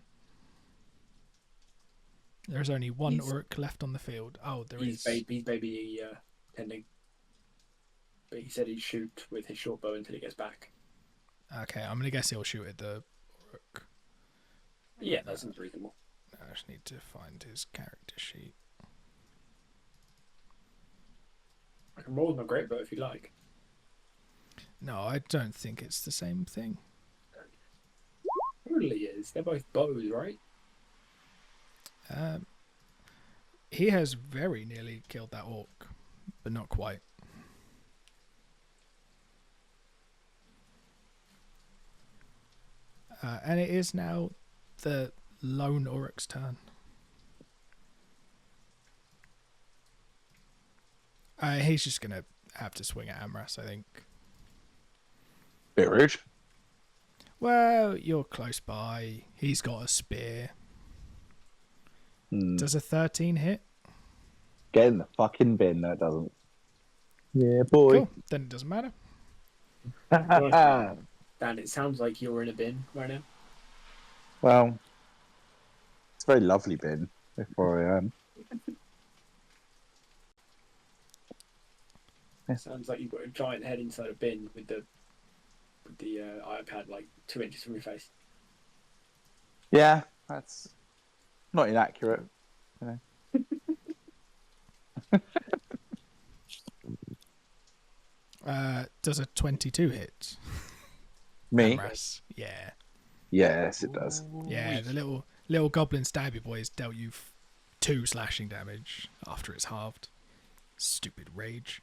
There's only one He's- orc left on the field. Oh, there He's is. baby tending. But he said he'd shoot with his short bow until he gets back. Okay, I'm gonna guess he'll shoot at the orc. Yeah, that seems reasonable. I just need to find his character sheet. I can roll with my great bow if you like. No, I don't think it's the same thing. Totally is. They're both bows, right? He has very nearly killed that orc, but not quite. And it is now the lone orc's turn. He's just gonna have to swing at Amras, I think. Bit rude. Well, you're close by. He's got a spear. Does a 13 hit? Get in the fucking bin. No, it doesn't. Yeah, boy. Cool. Then it doesn't matter. Dan, it sounds like you're in a bin right now. Well, it's a very lovely bin. Before I am. It sounds like you've got a giant head inside a bin with the iPad like 2 inches from your face. Yeah, that's not inaccurate. Does a 22 hit? Me? Amras. Yeah. Yes, it does. Yeah, the little goblin stabby boy has dealt you 2 slashing damage after it's halved. Stupid rage.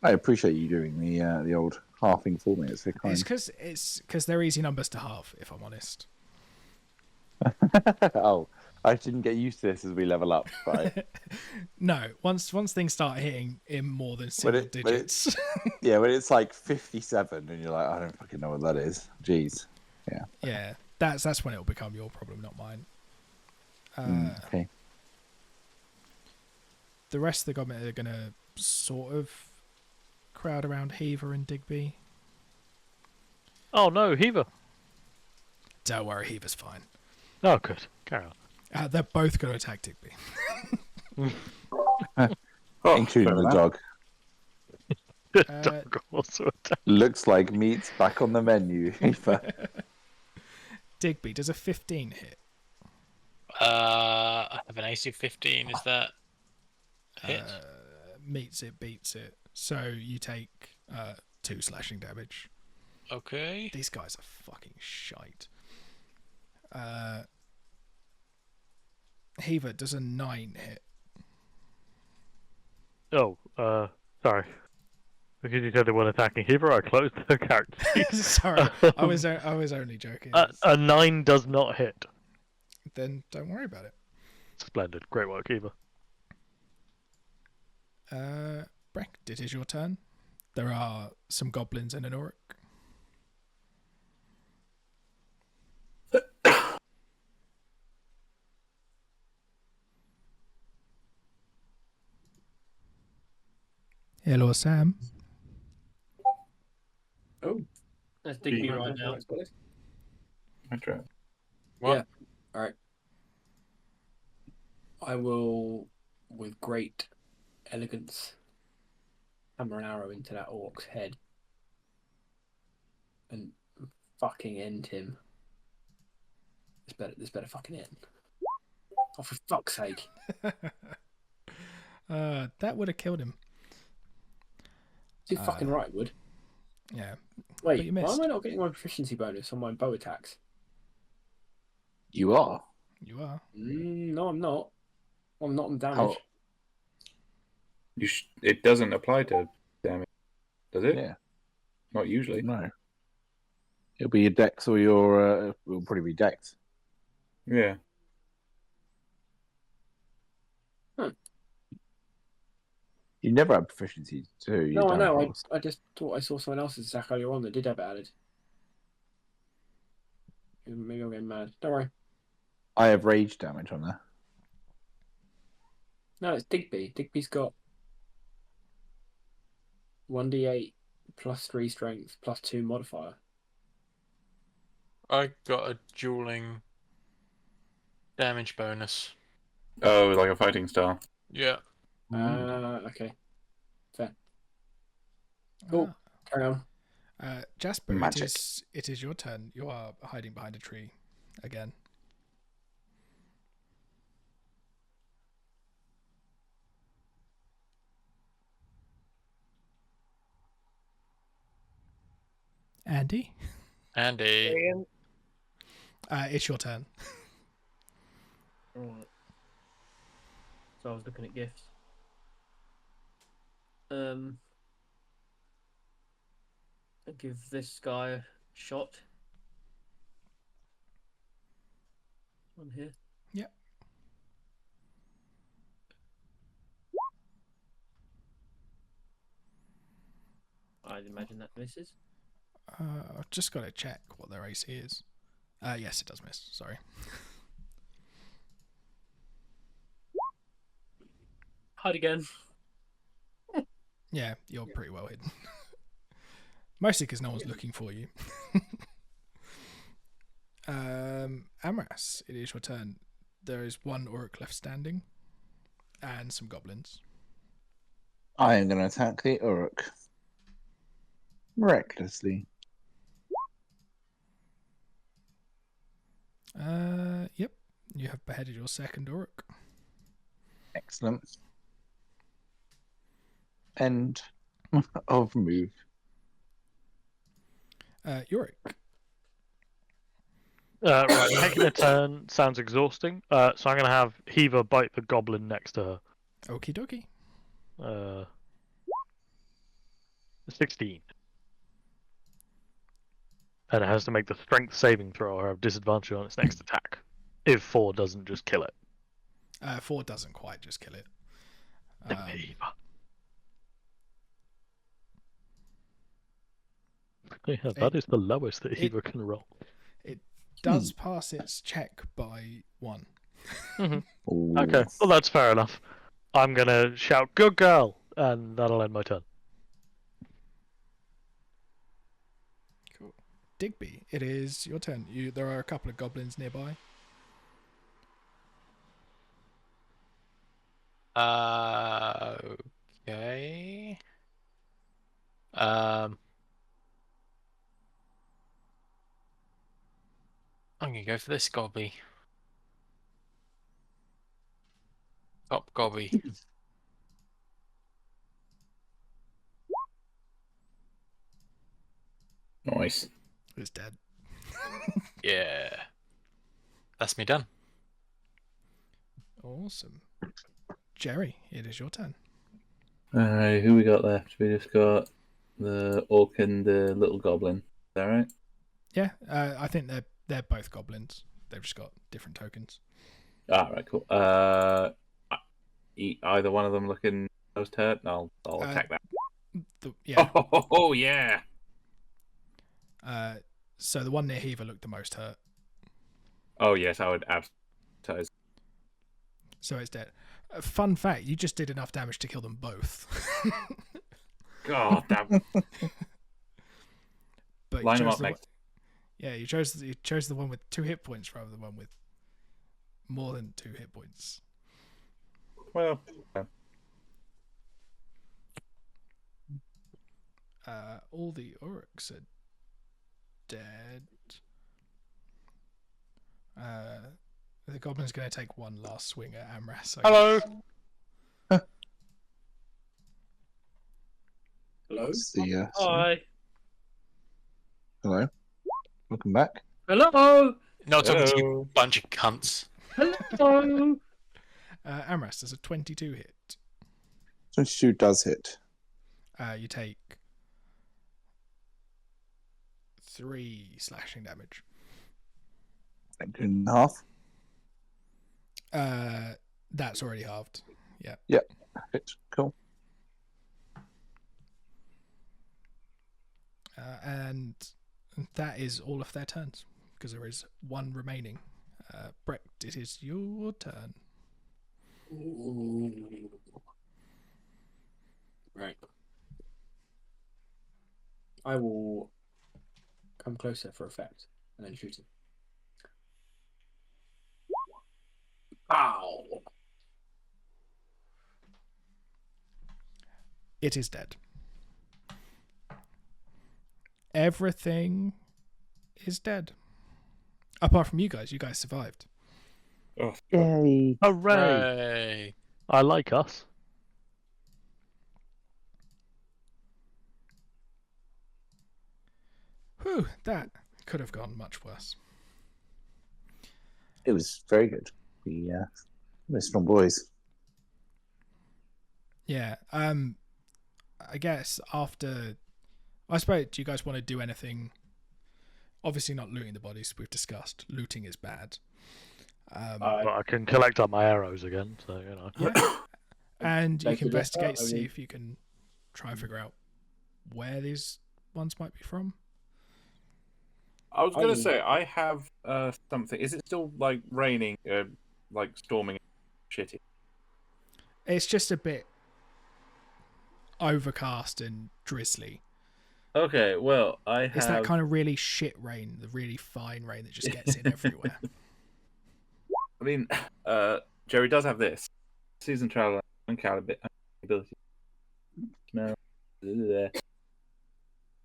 I appreciate you doing the old halving for me. It's very kind. It's because they're easy numbers to halve, if I'm honest. Oh, I didn't get used to this as we level up, right? No, once things start hitting in more than When single it- when digits. Yeah, when it's like 57 and you're like, I don't fucking know what that is. Jeez. Yeah, that's when it'll become your problem, not mine. Okay. The rest of the government are gonna sort of crowd around Heaver and Digby. Oh no, Heaver. Don't worry, Heaver's fine. Oh, good. Carry on. They're both gonna attack Digby. Oh, Including fair the enough. dog. Dog also attack. Looks like meat's back on the menu. Digby, does a 15 hit? I have an AC 15. Is that a hit? Meets it, beats it. So you take 2 slashing damage. Okay. These guys are fucking shite. Heaver, does a 9 hit? Oh, sorry. Because you said they weren't attacking Heaver, I closed the character sheet. Sorry, I was only joking. A 9 does not hit. Then don't worry about it. Splendid. Great work, Heaver. Breck, it is your turn. There are some goblins and an orc. Hello, Sam. Oh, That's Digby Yeah. right now. That's right. What? Yeah. All right. I will, with great elegance, hammer an arrow into that orc's head and fucking end him. This better fucking end. Oh, for fuck's sake! That would have killed him. Too fucking right, would. Yeah. Wait, you why missed. am I not getting my proficiency bonus on my bow attacks? You are. You are. No, I'm not. I'm not on damage. How- It doesn't apply to damage, does it? Yeah. Not usually. No. It'll be your dex or your. It'll probably be dex. Yeah. You never had proficiency too. No, I know. I just thought I saw someone else's attack earlier on that did have it added. Maybe I'm getting mad. Don't worry. I have rage damage on there. No, it's Digby. Digby's got 1d8 plus 3 strength plus 2 modifier. I got a dueling damage bonus. Oh, like a fighting style. Yeah. Okay. Fair. Cool. Carry on. Jasper, Magic. it is your turn. You are hiding behind a tree again. Andy, Andy. it's your turn. Alright. So I was looking at gifts. I'll give this guy a shot. On here. Yep. I'd imagine that misses. I've just got to check what their AC is. Yes, it does miss. Sorry. Hide again. Yeah, you're pretty well hidden. Mostly because no one's looking for you. Amras, it is your turn. There is one orc left standing, and some goblins. I am going to attack the Uruk. Recklessly. Yep. You have beheaded your second orc. Excellent. End of move. Yorick. Right, taking a turn sounds exhausting. So I'm going to have Heaver bite the goblin next to her. Okie dokie. 16. And it has to make the strength saving throw or have disadvantage on its next attack. If 4 doesn't just kill it. 4 doesn't quite just kill it. Damn it, Eva. Yeah, that is the lowest that Eva can roll. It does pass its check by 1. Ooh. Okay, well that's fair enough. I'm gonna shout, "Good girl," and that'll end my turn. Cool. Digby, it is your turn. There are a couple of goblins nearby. Okay. I'm gonna go for this gobby. Top gobby. Nice. It's dead. Yeah. That's me done. Awesome. Jerry, it is your turn. Alright, who we got left? We just got the orc and the little goblin. Is that right? Yeah, I think they're both goblins. They've just got different tokens. Right, cool. Either one of them looking most hurt, and I'll attack that. Yeah. Oh, yeah. So the one near Heaver looked the most hurt. Oh yes, I would advertise. So it's dead. Fun fact: you just did enough damage to kill them both. God damn. But Line them up next. Yeah, you chose the one with 2 hit points rather than the one with more than 2 hit points. Well, all the orcs are dead. The goblin's going to take one last swing at Amras. Hello. Hello? That's the, Hi. hello. Welcome back. Hello. Not talking to you, hello. bunch of cunts. Hello. Amras, does a 22 hit? 22 does hit. You take 3 slashing damage. Like 2.5. That's already halved. Yeah. Yep. Hit. Cool. And that is all of their turns because there is one remaining. Brecht, it is your turn. Ooh. Right. I will come closer for effect and then shoot him. Ow! It is dead. Everything is dead. Apart from you guys. You guys survived. Oh, Yay. Hooray! Hooray. I like us. Whew, that could have gone much worse. It was very good. We're strong boys. Yeah. I guess after, I suppose, do you guys want to do anything? Obviously, not looting the bodies. We've discussed looting is bad. But I can collect up my arrows again, so you know. Yeah. And you Thank can you, Jeff. investigate, I see mean- if you can try and figure out where these ones might be from. I was gonna mean- say I have something. Is it still like raining, like storming, shitty? It's just a bit overcast and drizzly. Okay, well I have. It's that kind of really shit rain, the really fine rain that just gets in everywhere. I mean, Jerry does have this season travel ability. Smell.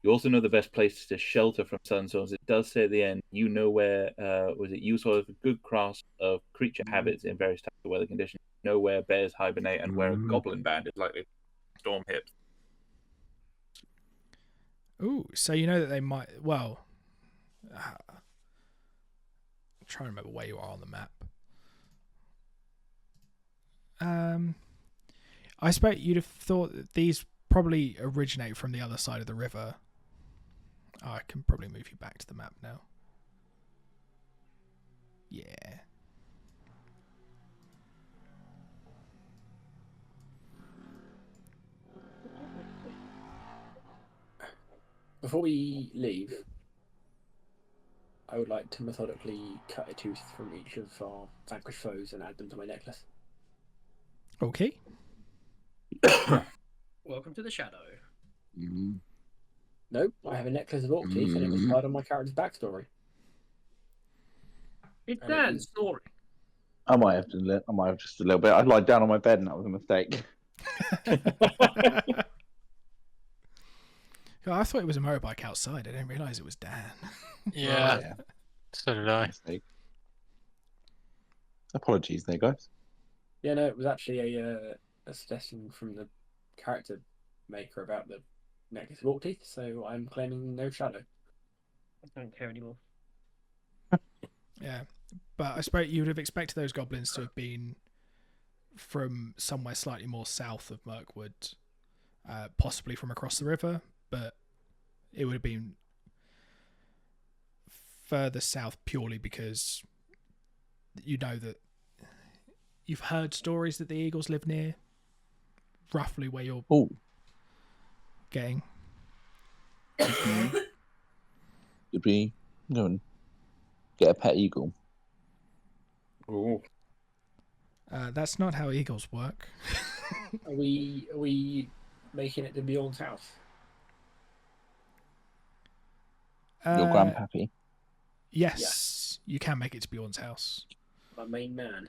You also know the best place to shelter from sunstorms. It does say at the end, you know where you sort of a good cross of creature habits in various types of weather conditions. You know where bears hibernate and where a goblin band is likely to storm hit. Ooh, so you know that they might. Well, I'm trying to remember where you are on the map. I suppose you'd have thought that these probably originate from the other side of the river. Oh, I can probably move you back to the map now. Yeah. Before we leave, I would like to methodically cut a tooth from each of our vanquished foes and add them to my necklace. Okay. Welcome to the shadow. Mm. Nope, I have a necklace of orc teeth, and it was part of my character's backstory. It's And it Dan was- snoring. I might have just a little bit. I lied down on my bed and that was a mistake. Oh, I thought it was a motorbike outside. I didn't realise it was Dan. Yeah, Yeah. so did I. Mistake. Apologies there, guys. Yeah, no, it was actually a suggestion from the character maker about the necklace of orc teeth, so I'm claiming no shadow. I don't care anymore. Yeah, but I suppose you would have expected those goblins to have been from somewhere slightly more south of Mirkwood, possibly from across the river, but it would have been further south purely because you know that you've heard stories that the eagles live near roughly where you're Oh, getting. did we go and get a pet eagle? Ooh. That's not how eagles work. Are we making it to Bjorn's house? Your grandpappy? Yes, you can make it to Bjorn's house. My main man.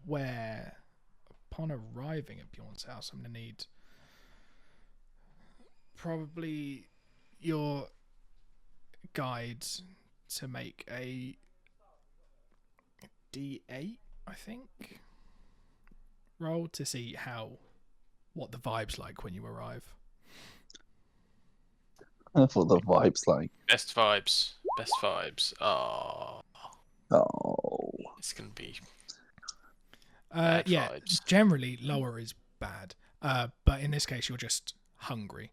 Where, upon arriving at Bjorn's house, I'm going to need probably your guide to make a D8, I think, roll to see what the vibe's like when you arrive. That's what the vibe's like. Best vibes. Best vibes. Oh, Oh. it's gonna be Yeah, bad vibes. generally lower is bad, but in this case you're just hungry.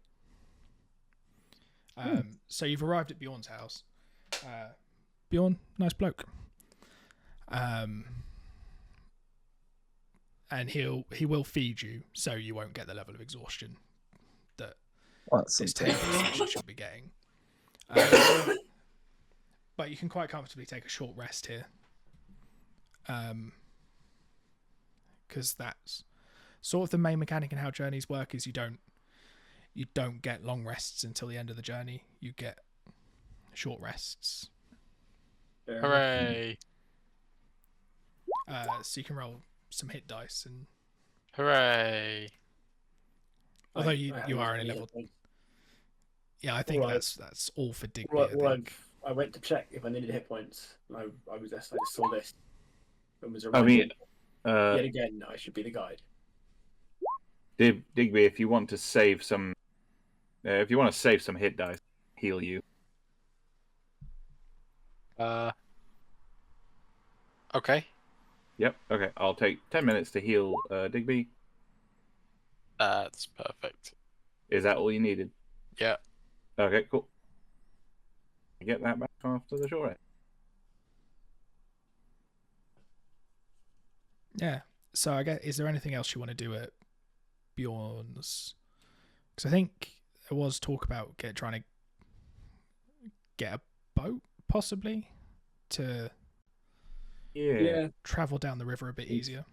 So you've arrived at Bjorn's house. Bjorn, nice bloke. And he will feed you, so you won't get the level of exhaustion that That's this something. table session should be getting. But you can quite comfortably take a short rest here. Because that's sort of the main mechanic in how journeys work is you don't get long rests until the end of the journey. You get short rests. Hooray! So you can roll some hit dice, and Hooray! although you are in a level, yeah, I think Right. that's all for Digby. Well, I think. I went to check if I needed hit points. I just saw this. It was a I mean, yet again, I should be the guide. Digby, if you want to save some hit dice, heal you. Okay. Yep. Okay. I'll take 10 minutes to heal Digby. That's perfect. Is that all you needed? Yeah. Okay. Cool. Get that back after the short rest. Yeah. So I guess, is there anything else you want to do at Bjorn's? Because I think there was talk about trying to get a boat, possibly, to Yeah. travel down the river a bit easier.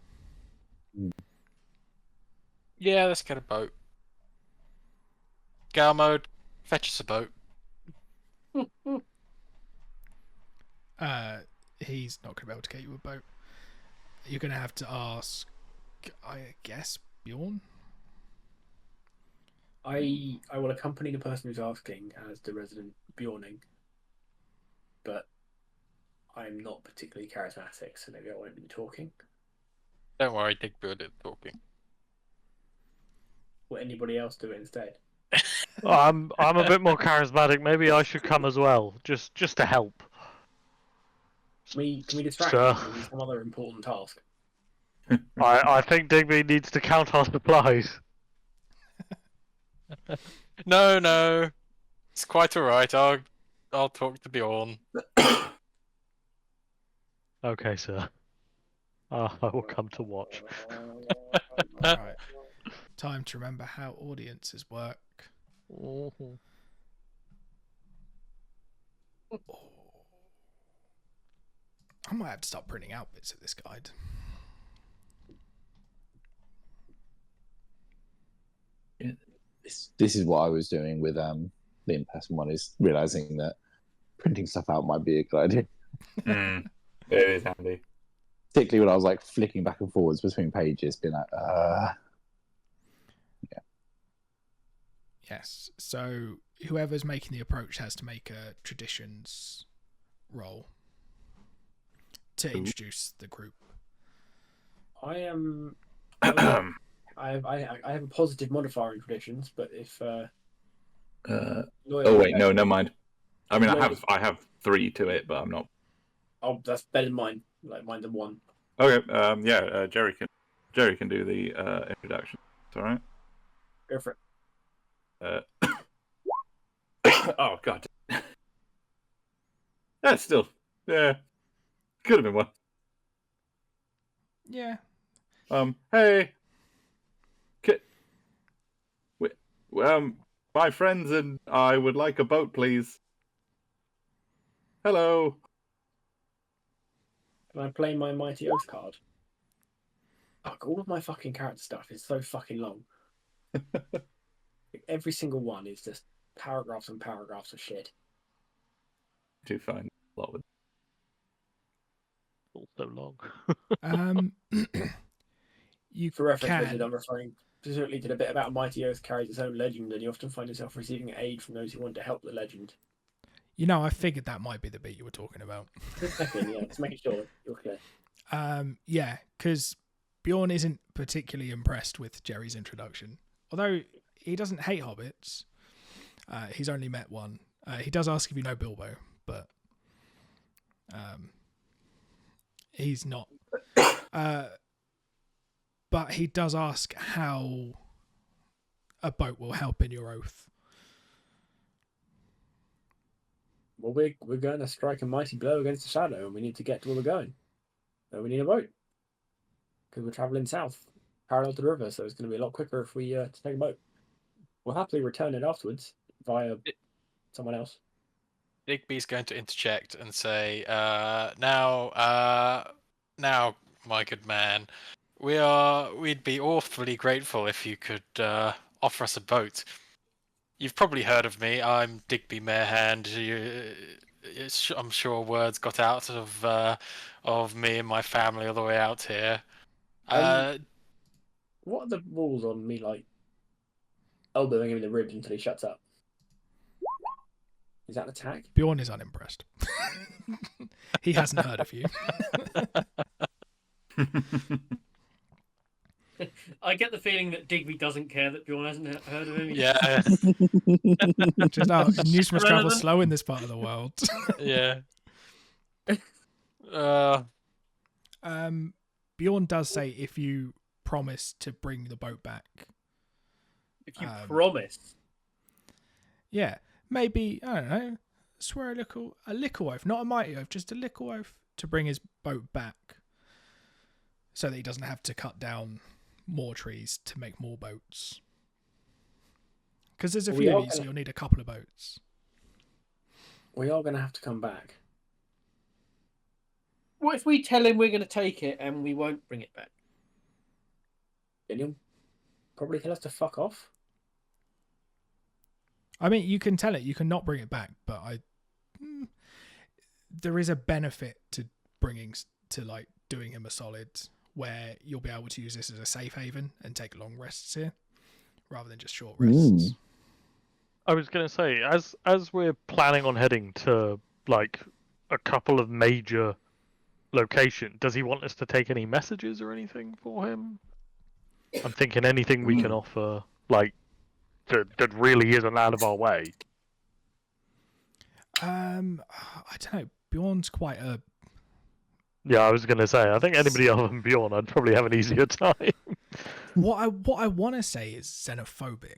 Yeah, let's get a boat. Gal mode, fetch us a boat. He's not going to be able to get you a boat. You're going to have to ask, I guess, Bjorn? I will accompany the person who's asking as the resident Bjorning, but I'm not particularly charismatic, so maybe I won't be talking. Don't worry, Digby will do the talking. Will anybody else do it instead? I'm a bit more charismatic. Maybe I should come as well, just to help. Can we distract Sure. him with some other important task? I think Digby needs to count our supplies. No, it's quite alright. I'll talk to Bjorn. Okay, sir. I will come to watch. Right. Time to remember how audiences work. Mhm. I might have to start printing out bits of this guide. This is what I was doing with the in-person one, is realizing that printing stuff out might be a good idea. It is handy. Particularly when I was like flicking back and forwards between pages, being like, Yes. So whoever's making the approach has to make a traditions roll to introduce the group. I am. I have a positive modifier in traditions, but if Oh wait, no, never mind. I mean, I have 3 to it, but I'm not. Oh, that's better than mine. Like mine's a 1. Okay. Jerry can do the introduction. It's all right. Go for it. Oh god. That's still, yeah, could have been one. Yeah. Hey. My friends and I would like a boat, please. Hello. Can I play my Mighty Oath card? Fuck, all of my fucking character stuff is so fucking long. Every single one is just paragraphs and paragraphs of shit. To find a lot with. All so long. You For reference, can. Richard, I'm referring specifically to the bit about Mighty Oath carries its own legend, and you often find yourself receiving aid from those who want to help the legend. You know, I figured that might be the bit you were talking about. Yeah, just making sure you're clear. Yeah, because Bjorn isn't particularly impressed with Jerry's introduction. Although he doesn't hate hobbits. He's only met one. He does ask if you know Bilbo, but he's not. But he does ask how a boat will help in your oath. Well, we're going to strike a mighty blow against the shadow, and we need to get to where we're going. So we need a boat. Because we're travelling south, parallel to the river, so it's going to be a lot quicker if we take a boat. We'll happily return it afterwards via someone else. Digby's going to interject and say, now, my good man, we'd be awfully grateful if you could offer us a boat. You've probably heard of me. I'm Digby Marehand. I'm sure words got out of me and my family all the way out here. What are the rules on me, like, elbowing him in the ribs until he shuts up? Is that an attack? Bjorn is unimpressed. He hasn't heard of you. I get the feeling that Digby doesn't care that Bjorn hasn't heard of him. Yeah. Just news must travel slow in this part of the world. Yeah. Bjorn does say if you promise to bring the boat back. If you promise. Yeah. Maybe, I don't know, swear a little oath, not a mighty oath, just a little oath to bring his boat back so that he doesn't have to cut down more trees to make more boats. Because there's a few of you, so you'll need a couple of boats. We are going to have to come back. What if we tell him we're going to take it and we won't bring it back? Then he'll probably tell us to fuck off. I mean, you can tell it, you can not bring it back, but there is a benefit to doing him a solid where you'll be able to use this as a safe haven and take long rests here rather than just short rests. I was going to say, as we're planning on heading to like a couple of major locations, does he want us to take any messages or anything for him? I'm thinking anything we can offer, like, that really isn't out of our way. I don't know. Bjorn's quite a... Yeah, I was going to say, I think anybody other than Bjorn, I'd probably have an easier time. What I want to say is xenophobic,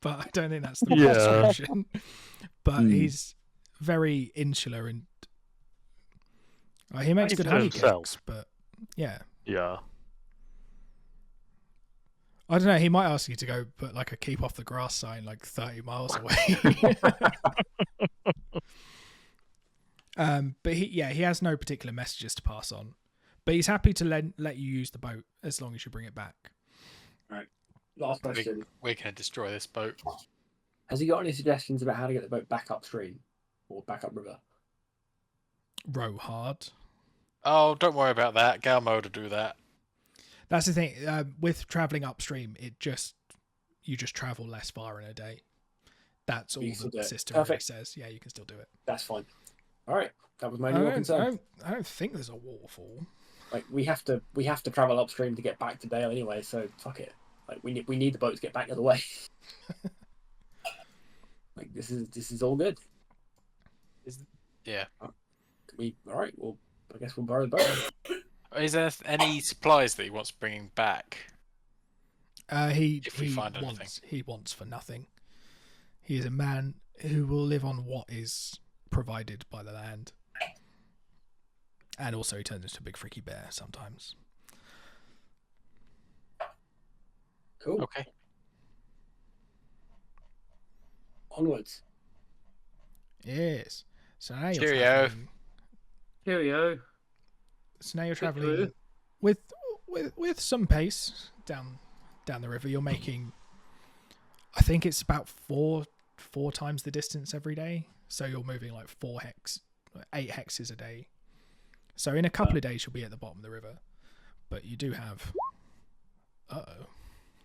but I don't think that's the right solution. But he's very insular and he makes good honey cakes, but yeah. Yeah. I don't know. He might ask you to go put like a keep off the grass sign like 30 miles away. But he has no particular messages to pass on. But he's happy to let you use the boat as long as you bring it back. Right. Last question. We're going to destroy this boat. Has he got any suggestions about how to get the boat back upstream or back upriver? Row hard. Oh, don't worry about that. Galmo to do that. That's the thing. With traveling upstream, you just travel less far in a day. That's all the system really says. Yeah, you can still do it. That's fine. All right, that was my only concern. I don't think there's a waterfall. Like we have to travel upstream to get back to Dale anyway. So fuck it. Like we need the boat to get back the other way. Like this is all good. Yeah. All right. Well, I guess we'll borrow the boat. Is there any supplies that he wants bringing back? He anything. wants for nothing. He is a man who will live on what is provided by the land. And also he turns into a big freaky bear sometimes. Cool. Okay. Onwards. Yes. So now you're Cheerio. traveling. Cheerio. So now you're traveling with some pace down the river. You're making, I think it's about four times the distance every day. So you're moving like 8 hexes a day. So in a couple of days you'll be at the bottom of the river. But you do have,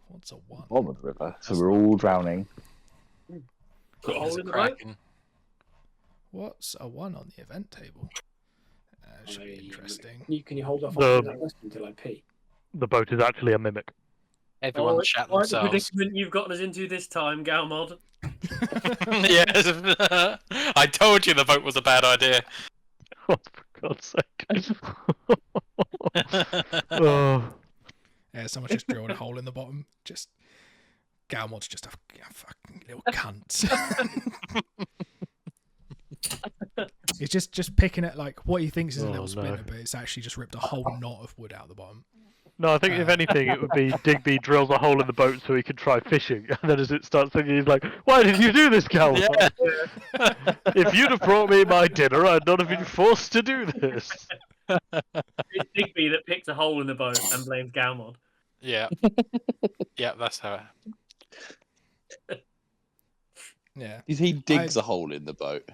what's a 1? Bottom of the river. So we're all drowning. Got a hole in the boat? Kraken. What's a 1 on the event table? Should be interesting. Can you hold off on that question until I pee? The boat is actually a mimic. Everyone shat The themselves. predicament you've gotten us into this time, Galmod. Yes. I told you the boat was a bad idea. Oh, for God's sake. Oh. Yeah, someone just drilled a hole in the bottom. Galmod's just a fucking little cunt. He's just picking at like what he thinks is a little splinter, but it's actually just ripped a whole knot of wood out of the bottom. No, I think if anything, it would be Digby drills a hole in the boat so he can try fishing, and then as it starts sinking, he's like, "Why did you do this, Cal? Yeah. If you'd have brought me my dinner, I'd not have been forced to do this." It's Digby that picks a hole in the boat and blames Galmod. Yeah. Yeah, that's how it. Yeah. He digs a hole in the boat.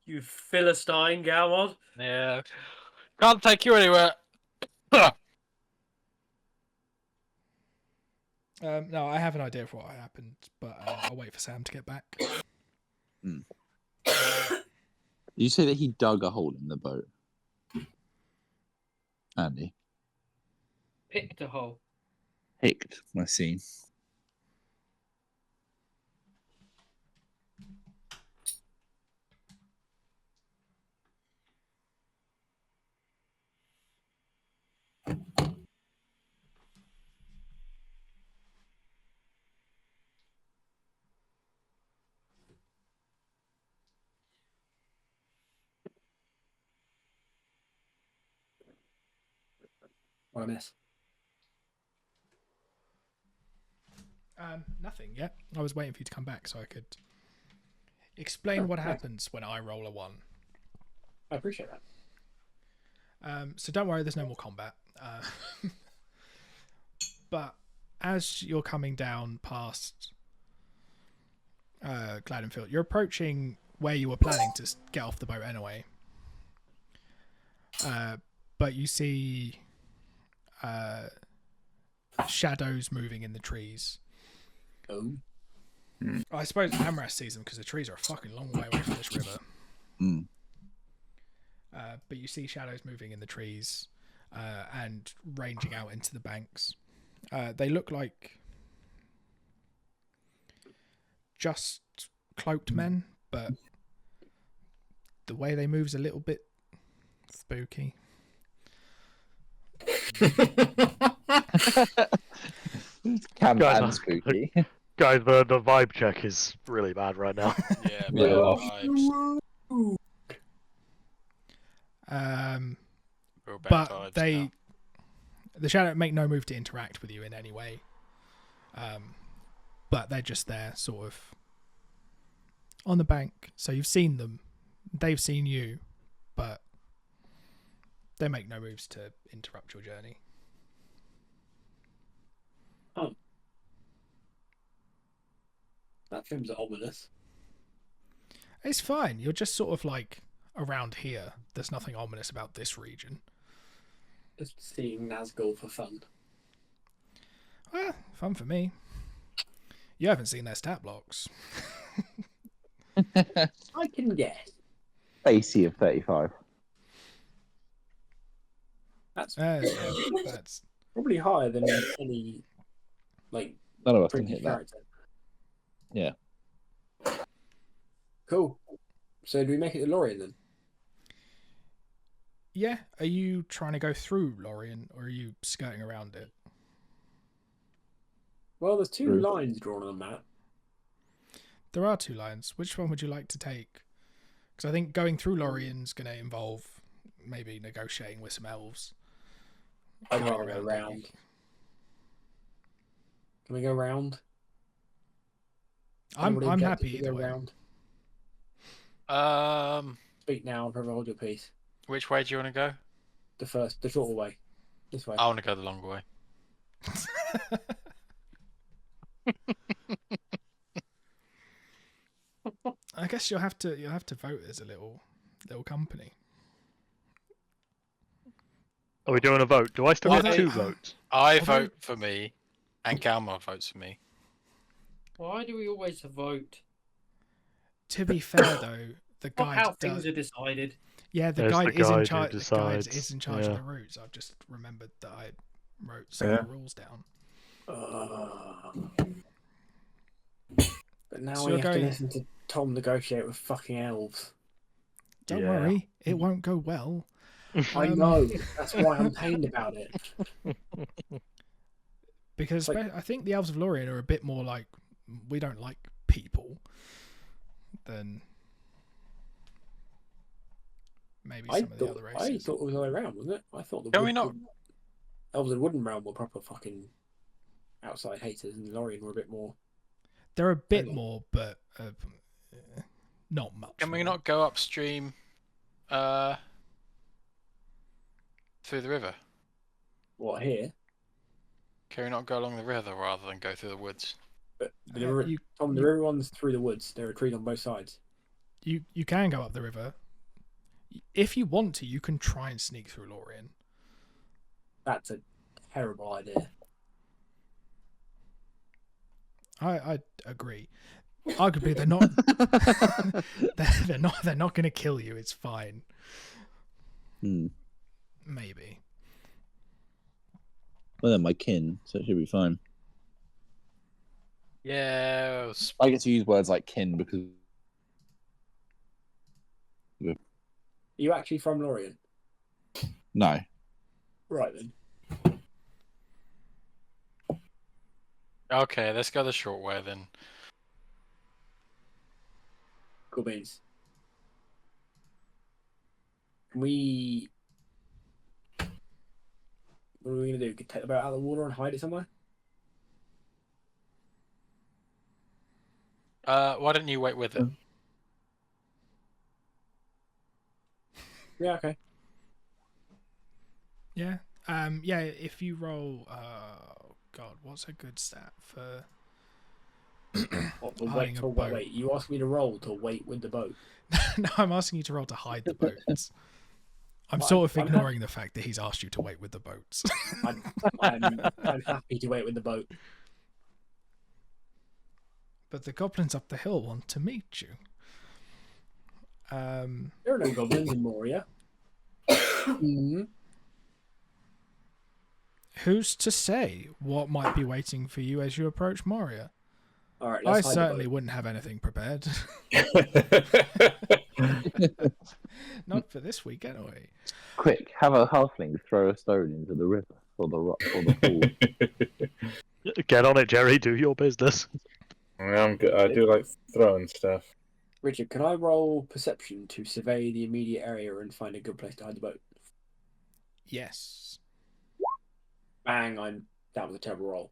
You Philistine, Galmod. Yeah. Can't take you anywhere. No, I have an idea of what happened, but I'll wait for Sam to get back. You say that he dug a hole in the boat, Andy? Picked a hole. Picked, I see. What a mess. Nothing yet. I was waiting for you to come back so I could explain what happens when I roll a 1. I appreciate that. So don't worry, there's no more combat. But as you're coming down past Gladdenfield, you're approaching where you were planning to get off the boat anyway. But you see shadows moving in the trees. Oh. I suppose Amras sees them because the trees are a fucking long way away from this river. But you see shadows moving in the trees and ranging out into the banks. They look like just cloaked men, but the way they move is a little bit spooky. Camp Guys, and spooky. Guys, the vibe check is really bad right now. Yeah, Yeah. vibes. Real bad but vibes they The shadow make no move to interact with you in any way. But they're just there, sort of on the bank. So you've seen them, they've seen you, but they make no moves to interrupt your journey. Oh, that seems ominous. It's fine. You're just sort of like around here. There's nothing ominous about this region. Just seeing Nazgul for fun. Well, fun for me. You haven't seen their stat blocks. I can guess. AC of 35. That's That's probably higher than any like None of us can previous hit that. character. Yeah. Cool. So do we make it to Lorien then? yeah. Are you trying to go through Lorien, or are you skirting around it? Well, there's two True. lines drawn on the map. There are two lines. Which one would you like to take? Because I think going through Lorien's going to involve maybe negotiating with some elves. I'd Going rather go around round. Can we go round? I'm Anybody object happy if we either go way. round? Speak now, forever hold your peace. Which way do you want to go? The shorter way. This way. I want to go the longer way. I guess you'll have to vote as a little company. Are we doing a vote? Do I still Well, get they- 2 votes? I Although- vote for me, and Galmar votes for me. Why do we always vote? To be fair though, the Not guide how things does, are decided. yeah, the There's guide the is in guide who charge. The guide decides, is in charge yeah. of the routes. I've just remembered that I wrote some Yeah. of the rules down. But now So we you're have to going- listen to Tom negotiate with fucking elves. Don't Yeah. worry, it won't go well. I know. That's why I'm pained about it. Because Like- I think the elves of Lorien are a bit more like, we don't like people, than maybe some of the other I races. thought it was the other way around, wasn't it? I thought the Can we not- elves of the Wooden Realm were proper fucking outside haters, and Lorien were a bit more. They're a bit Really? more, but not much. Can we more. not go upstream through the river? What here? Can we not go along the river rather than go through the woods? But the Uh, river, you- Tom, the you- river runs through the woods. There are trees on both sides. You can go up the river. If you want to, you can try and sneak through Lorien. That's a terrible idea. I agree. Arguably, they're not. they're not going to kill you. It's fine. Hmm. Maybe. Well, they're my kin, so it should be fine. Yeah. I get to use words like kin because Are you actually from Lorien? no, Right then. Okay, let's go the short way then. Cool beans. Can we? What are we gonna do? Take the boat out of the water and hide it somewhere? Why don't you wait with it? Yeah. Okay. Yeah. Yeah. If you roll, God, what's a good stat for? What, to Hiding wait a for boat. wait. You asked me to roll to wait with the boat. No, I'm asking you to roll to hide the boats. I'm Well, sort of I'm ignoring the fact that he's asked you to wait with the boats. I'm happy to wait with the boat. But the goblins up the hill want to meet you. There are no goblins in Moria. Mhm. Who's to say what might be waiting for you as you approach Moria? All right. I Let's hide certainly the boat. wouldn't have anything prepared. Not for this week, anyway. Quick, have a halfling throw a stone into the river or the rock or the pool. Get on it, Jerry. Do your business. I'm good. I do like throwing stuff. Richard, can I roll perception to survey the immediate area and find a good place to hide the boat? Yes. Bang! That was a terrible roll.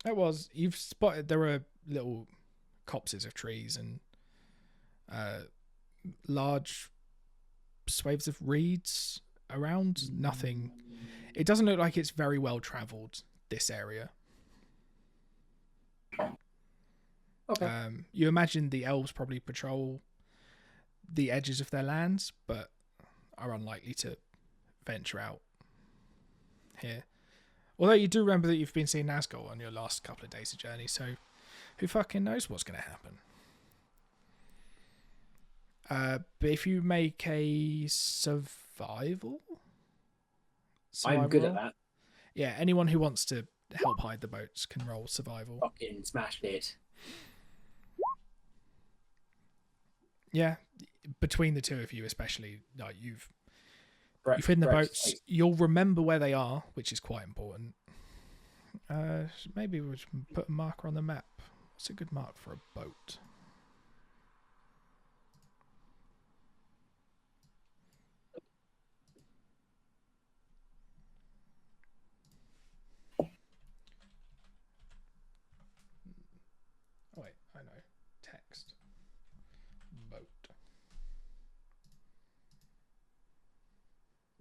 It was. You've spotted there were little copses of trees and large swathes of reeds around. Nothing. It doesn't look like it's very well travelled, this area. Okay. You imagine the elves probably patrol the edges of their lands, but are unlikely to venture out here. Although you do remember that you've been seeing Nazgul on your last couple of days of journey, so who fucking knows what's going to happen? But if you make a survival I'm good roll, at that. Yeah, anyone who wants to help hide the boats can roll survival. Fucking smashed it. Yeah, between the two of you, especially, like you've Brett, hidden the Brett, boats. wait. You'll remember where they are, which is quite important. Maybe we'll just put a marker on the map. What's a good mark for a boat? Oh wait, I know. Text. Boat.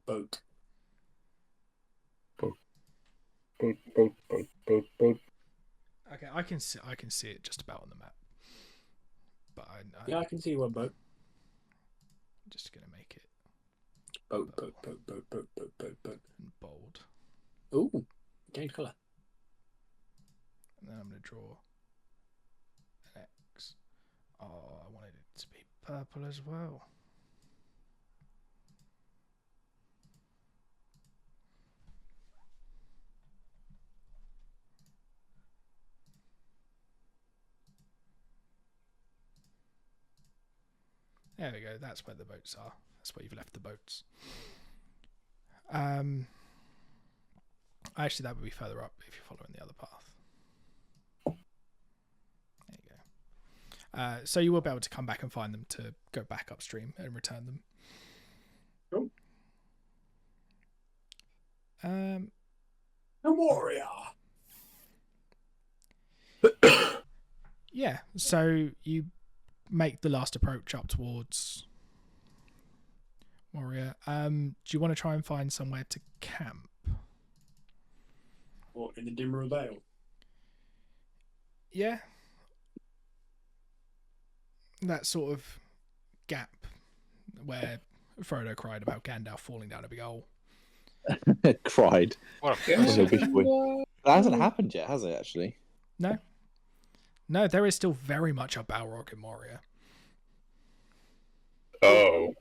Boat. Boat. Okay, I can see it just about on the map. But Yeah, I can see one boat. I'm just gonna make it Boat. in bold. Ooh, change colour. And then I'm going to draw an X. Oh, I wanted it to be purple as well. There we go. That's where the boats are. That's where you've left the boats. Actually, that would be further up if you're following the other path. There you go. So you will be able to come back and find them to go back upstream and return them. Cool. A warrior. Yeah. So you make the last approach up towards Warrior. Do you want to try and find somewhere to camp? Or in the Dimmer Vale? Yeah. That sort of gap where Frodo cried about Gandalf falling down a big hole. Cried. What a That's a pussy. good boy. That hasn't happened yet, has it? Actually. No, there is still very much a Balrog in Moria. Oh,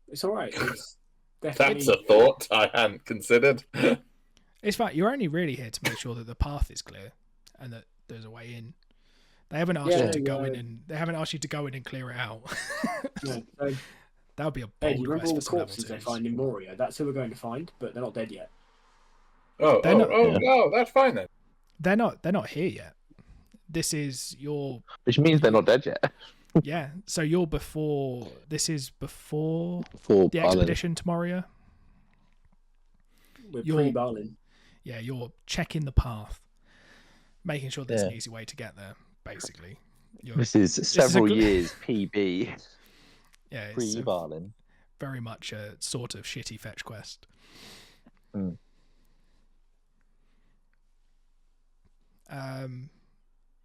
It's alright. It's that's definitely... a thought I hadn't considered. It's fine. You're only really here to make sure that the path is clear and that there's a way in. They haven't asked you to go in and clear it out. No, so, That would be a hey, bold you remember quest all for the some level corpses they twos. find in Moria? That's who we're going to find, but they're not dead yet. They're not- No, that's fine then. They're not here yet. This is your Which means they're not dead yet. yeah. So you're before. This is before For the Balin. expedition to Moria. We're You're- pre-Balin. Yeah, you're checking the path, making sure there's an Yeah. easy way to get there. Basically, This is is several a gl- years PB. yeah, it's a Balin. very much a sort of shitty fetch quest. Mm.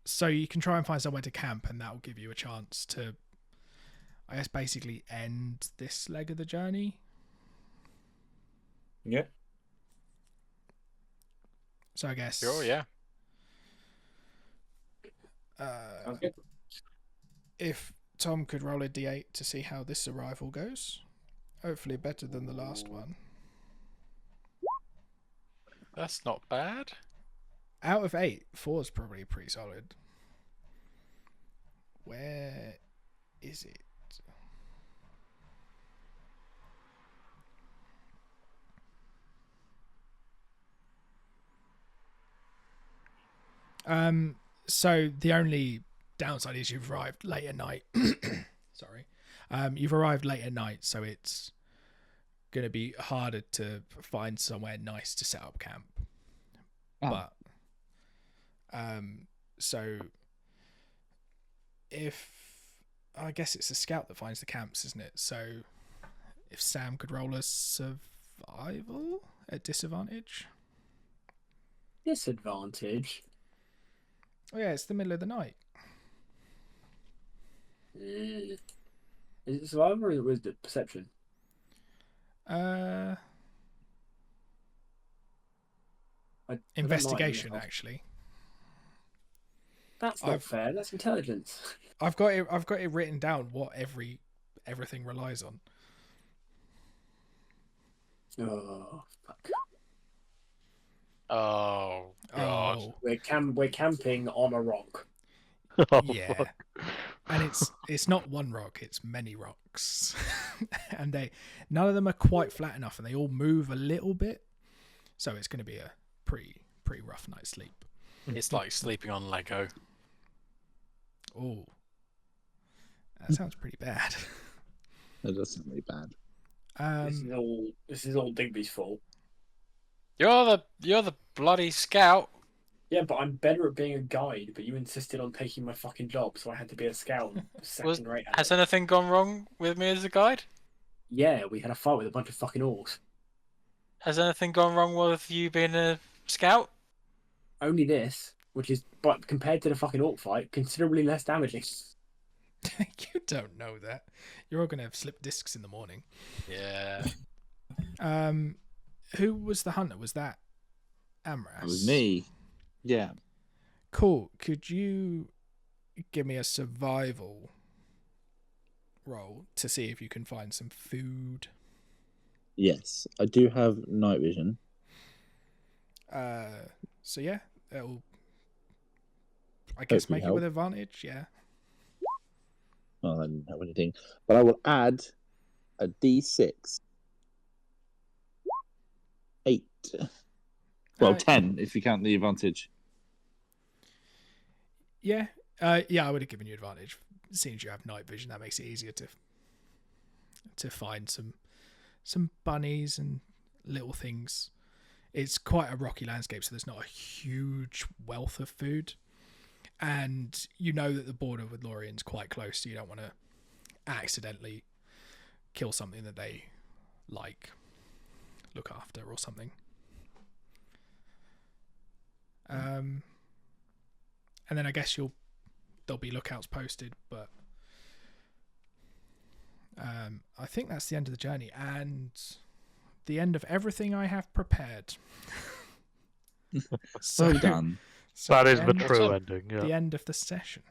So you can try and find somewhere to camp, and that will give you a chance to, I guess, basically end this leg of the journey. Yeah. So I guess. Sure, yeah. Sounds good. If Tom could roll a d8 to see how this arrival goes, hopefully better than the last one. That's not bad. Out of 8, 4 is probably pretty solid. Where is it? So the only downside is you've arrived late at night. Sorry. You've arrived late at night, so it's going to be harder to find somewhere nice to set up camp. Oh. But so if I guess it's the scout that finds the camps, isn't it? So if Sam could roll a survival at disadvantage. Disadvantage. Oh yeah, it's the middle of the night. Is it survival or was it perception? Uh, I don't mind investigation, myself. actually. That's not fair. That's intelligence. I've got it written down what everything relies on. Oh fuck! Oh god. Oh, We're camping on a rock. Oh, yeah. fuck. And it's not one rock, it's many rocks. And none of them are quite flat enough, and they all move a little bit. So it's going to be a pretty rough night's sleep. It's like sleeping on Lego. Oh. That sounds pretty bad. That does sound really bad. This is all Digby's fault. You're the bloody scout. Yeah, but I'm better at being a guide. But you insisted on taking my fucking job, so I had to be a scout. Second rate. Has anything gone wrong with me as a guide? Yeah, we had a fight with a bunch of fucking orcs. Has anything gone wrong with you being a scout? Only this, which is, but compared to the fucking orc fight, considerably less damaging. You don't know that. You're all going to have slipped discs in the morning. Yeah. Who was the hunter? Was that Amras? That was me. Yeah. Cool. Could you give me a survival roll to see if you can find some food? Yes, I do have night vision. So yeah, it'll, I guess, Hopefully make it help. with advantage. Yeah. Well, I didn't have anything, but I will add a D6. 8. Well, 10 if you count the advantage. Yeah. Yeah, I would have given you advantage. Seeing as you have night vision, that makes it easier to find some bunnies and little things. It's quite a rocky landscape, so there's not a huge wealth of food. And you know that the border with Lorien's quite close, so you don't want to accidentally kill something that they look after or something. And then I guess there'll be lookouts posted, but I think that's the end of the journey and the end of everything I have prepared. Well done. So That is the end- true ending. Yeah. The end of the session.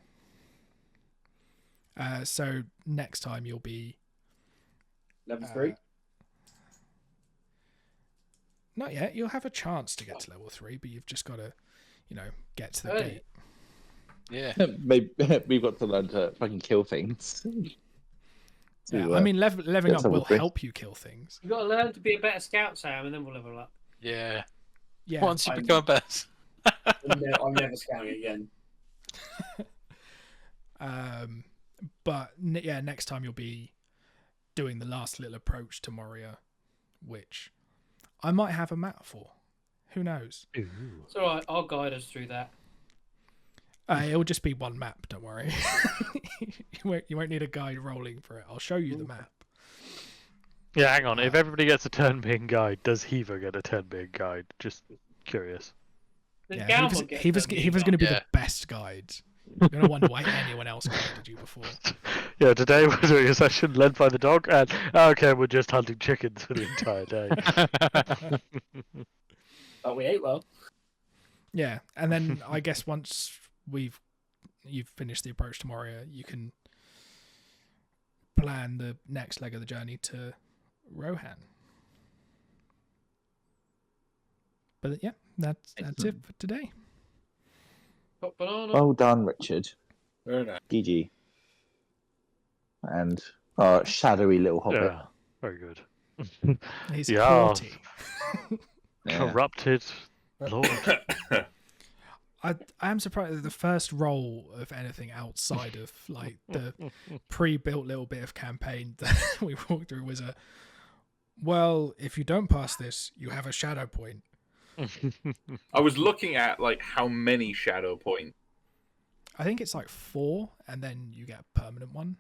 So next time you'll be Level 3. Not yet. You'll have a chance to get to level 3, but you've just got to, get to the Hey. gate. Yeah. Maybe we've got to learn to fucking kill things. Yeah, I mean, leveling get up to level will 3. help you kill things. You've got to learn to be a better scout, Sam, and then we'll level up. Yeah. Yeah. Once you become best. I'm never scouting again. But yeah, next time you'll be doing the last little approach to Moria, which I might have a map for. Who knows? It's all right. I'll guide us through that. It'll just be one map. Don't worry. You won't need a guide rolling for it. I'll show you the map. Yeah, hang on. If everybody gets a turn being guide, does Heaver get a turn being guide? Just curious. Does Yeah, Galvan get he was them? going to be Yeah. the best guide. You're going to wonder why anyone else guided you before. Yeah, today we're doing a session led by the dog, and okay, we're just hunting chickens for the entire day. But we ate well. Yeah, and then I guess once you've finished the approach to Moria, you can plan the next leg of the journey to Rohan. But yeah, that's it for today. Hot banana. Well done, Richard. Very nice. GG. And shadowy little hobbit. Yeah, very good. He's Yeah. haughty. Yeah. Corrupted Lord. I am surprised that the first role of anything outside of like the pre-built little bit of campaign that we walked through was Well, if you don't pass this, you have a shadow point. I was looking at like how many shadow points. I think it's like 4, and then you get a permanent one.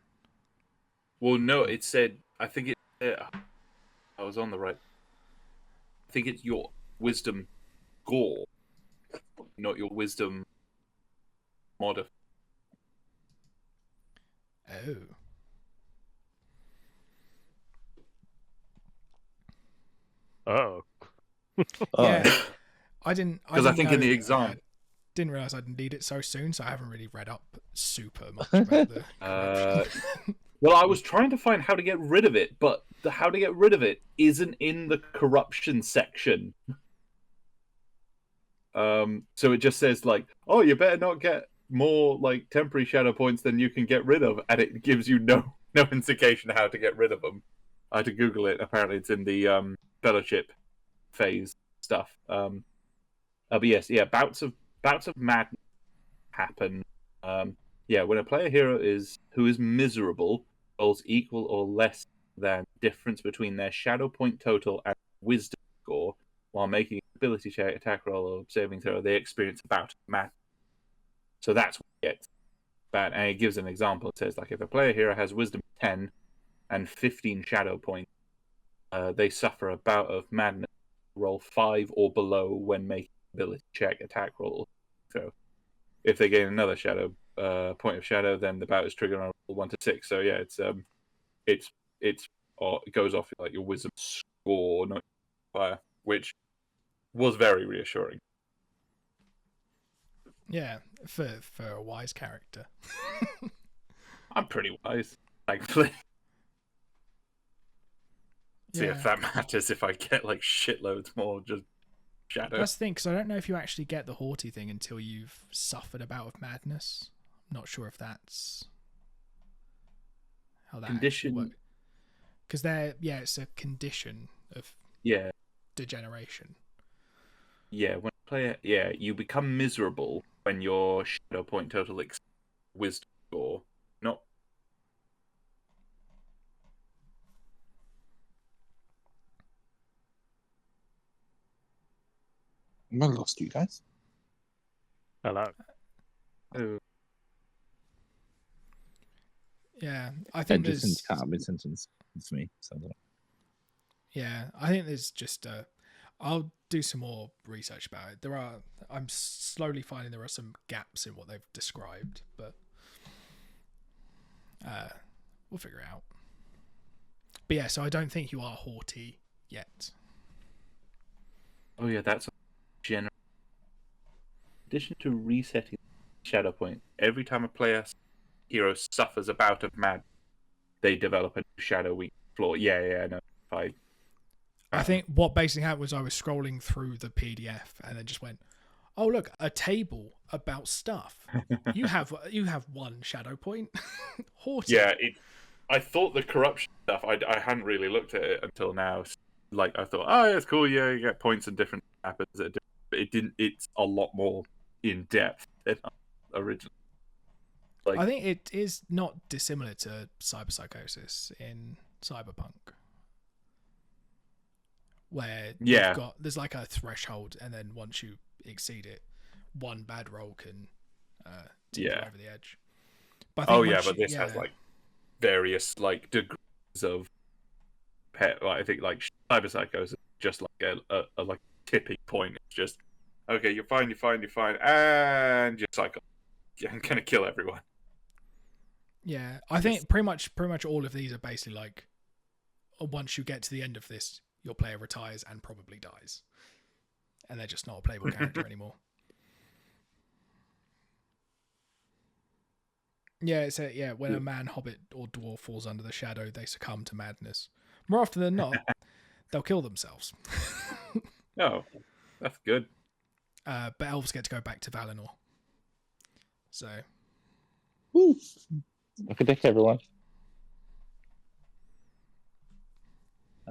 Well, no, it said. I think it. I was on the right. I think it's your wisdom score, not your wisdom modifier. Oh. Oh. Yeah. I didn't. Because I think in the know- exam. didn't realize I'd need it so soon, so I haven't really read up super much about the corruption. Well, I was trying to find how to get rid of it, but the how to get rid of it isn't in the corruption section. So it just says like, oh, you better not get more like temporary shadow points than you can get rid of, and it gives you no indication how to get rid of them. I had to Google it. Apparently, it's in the fellowship phase stuff. But yes, yeah, bouts of madness happen. When a player hero who is miserable rolls equal or less than difference between their shadow point total and wisdom score while making an ability check, attack roll, or saving throw, they experience a bout of madness. So that's what it gets bad. And it gives an example. It says like if a player hero has wisdom 10 and 15 shadow points, they suffer a bout of madness. Roll 5 or below when making ability check, attack roll. So if they gain another shadow point of shadow, then the bout is triggered on roll 1 to 6. So yeah, it goes off like your wisdom score, not fire, which was very reassuring. Yeah, for a wise character. I'm pretty wise, thankfully. See if that matters if I get like shitloads more just shadow. That's the thing, because I don't know if you actually get the haughty thing until you've suffered a bout of madness. I'm not sure if that's how that condition works. Because it's a condition of degeneration. Yeah, when a player, you become miserable when your shadow point total exceeds wisdom score. Not. I lost you guys. Hello. Oh. Yeah, I think there's can't have mid-sentence for me. So. Yeah, I think there's just I'll do some more research about it. I'm slowly finding there are some gaps in what they've described, but we'll figure it out. But yeah, so I don't think you are haughty yet. Oh yeah, that's a general. In addition to resetting shadow point, every time a player hero suffers a bout of mad, they develop a new shadow weak flaw. No, fine. I think what basically happened was I was scrolling through the PDF and then just went, "Oh look, a table about stuff. You have one shadow point, haughty." Yeah, I thought the corruption stuff. I hadn't really looked at it until now. Like I thought, oh, it's cool. Yeah, you get points and different happens. But it didn't. It's a lot more in depth than originally. Like, I think it is not dissimilar to cyberpsychosis in Cyberpunk, where there's like a threshold, and then once you exceed it, one bad roll can tip you over the edge. But but this has like various like degrees of pet. Like, I think like cyberpsychosis is just like a like tipping point. It's just okay, you're fine, and you're psycho. I'm gonna kill everyone. Yeah, I think pretty much all of these are basically like, once you get to the end of this, your player retires and probably dies, and they're just not a playable character anymore. Yeah, it's when a man, hobbit, or dwarf falls under the shadow, they succumb to madness. More often than not, they'll kill themselves. Oh, that's good. But elves get to go back to Valinor. So. Woo. Look at everyone.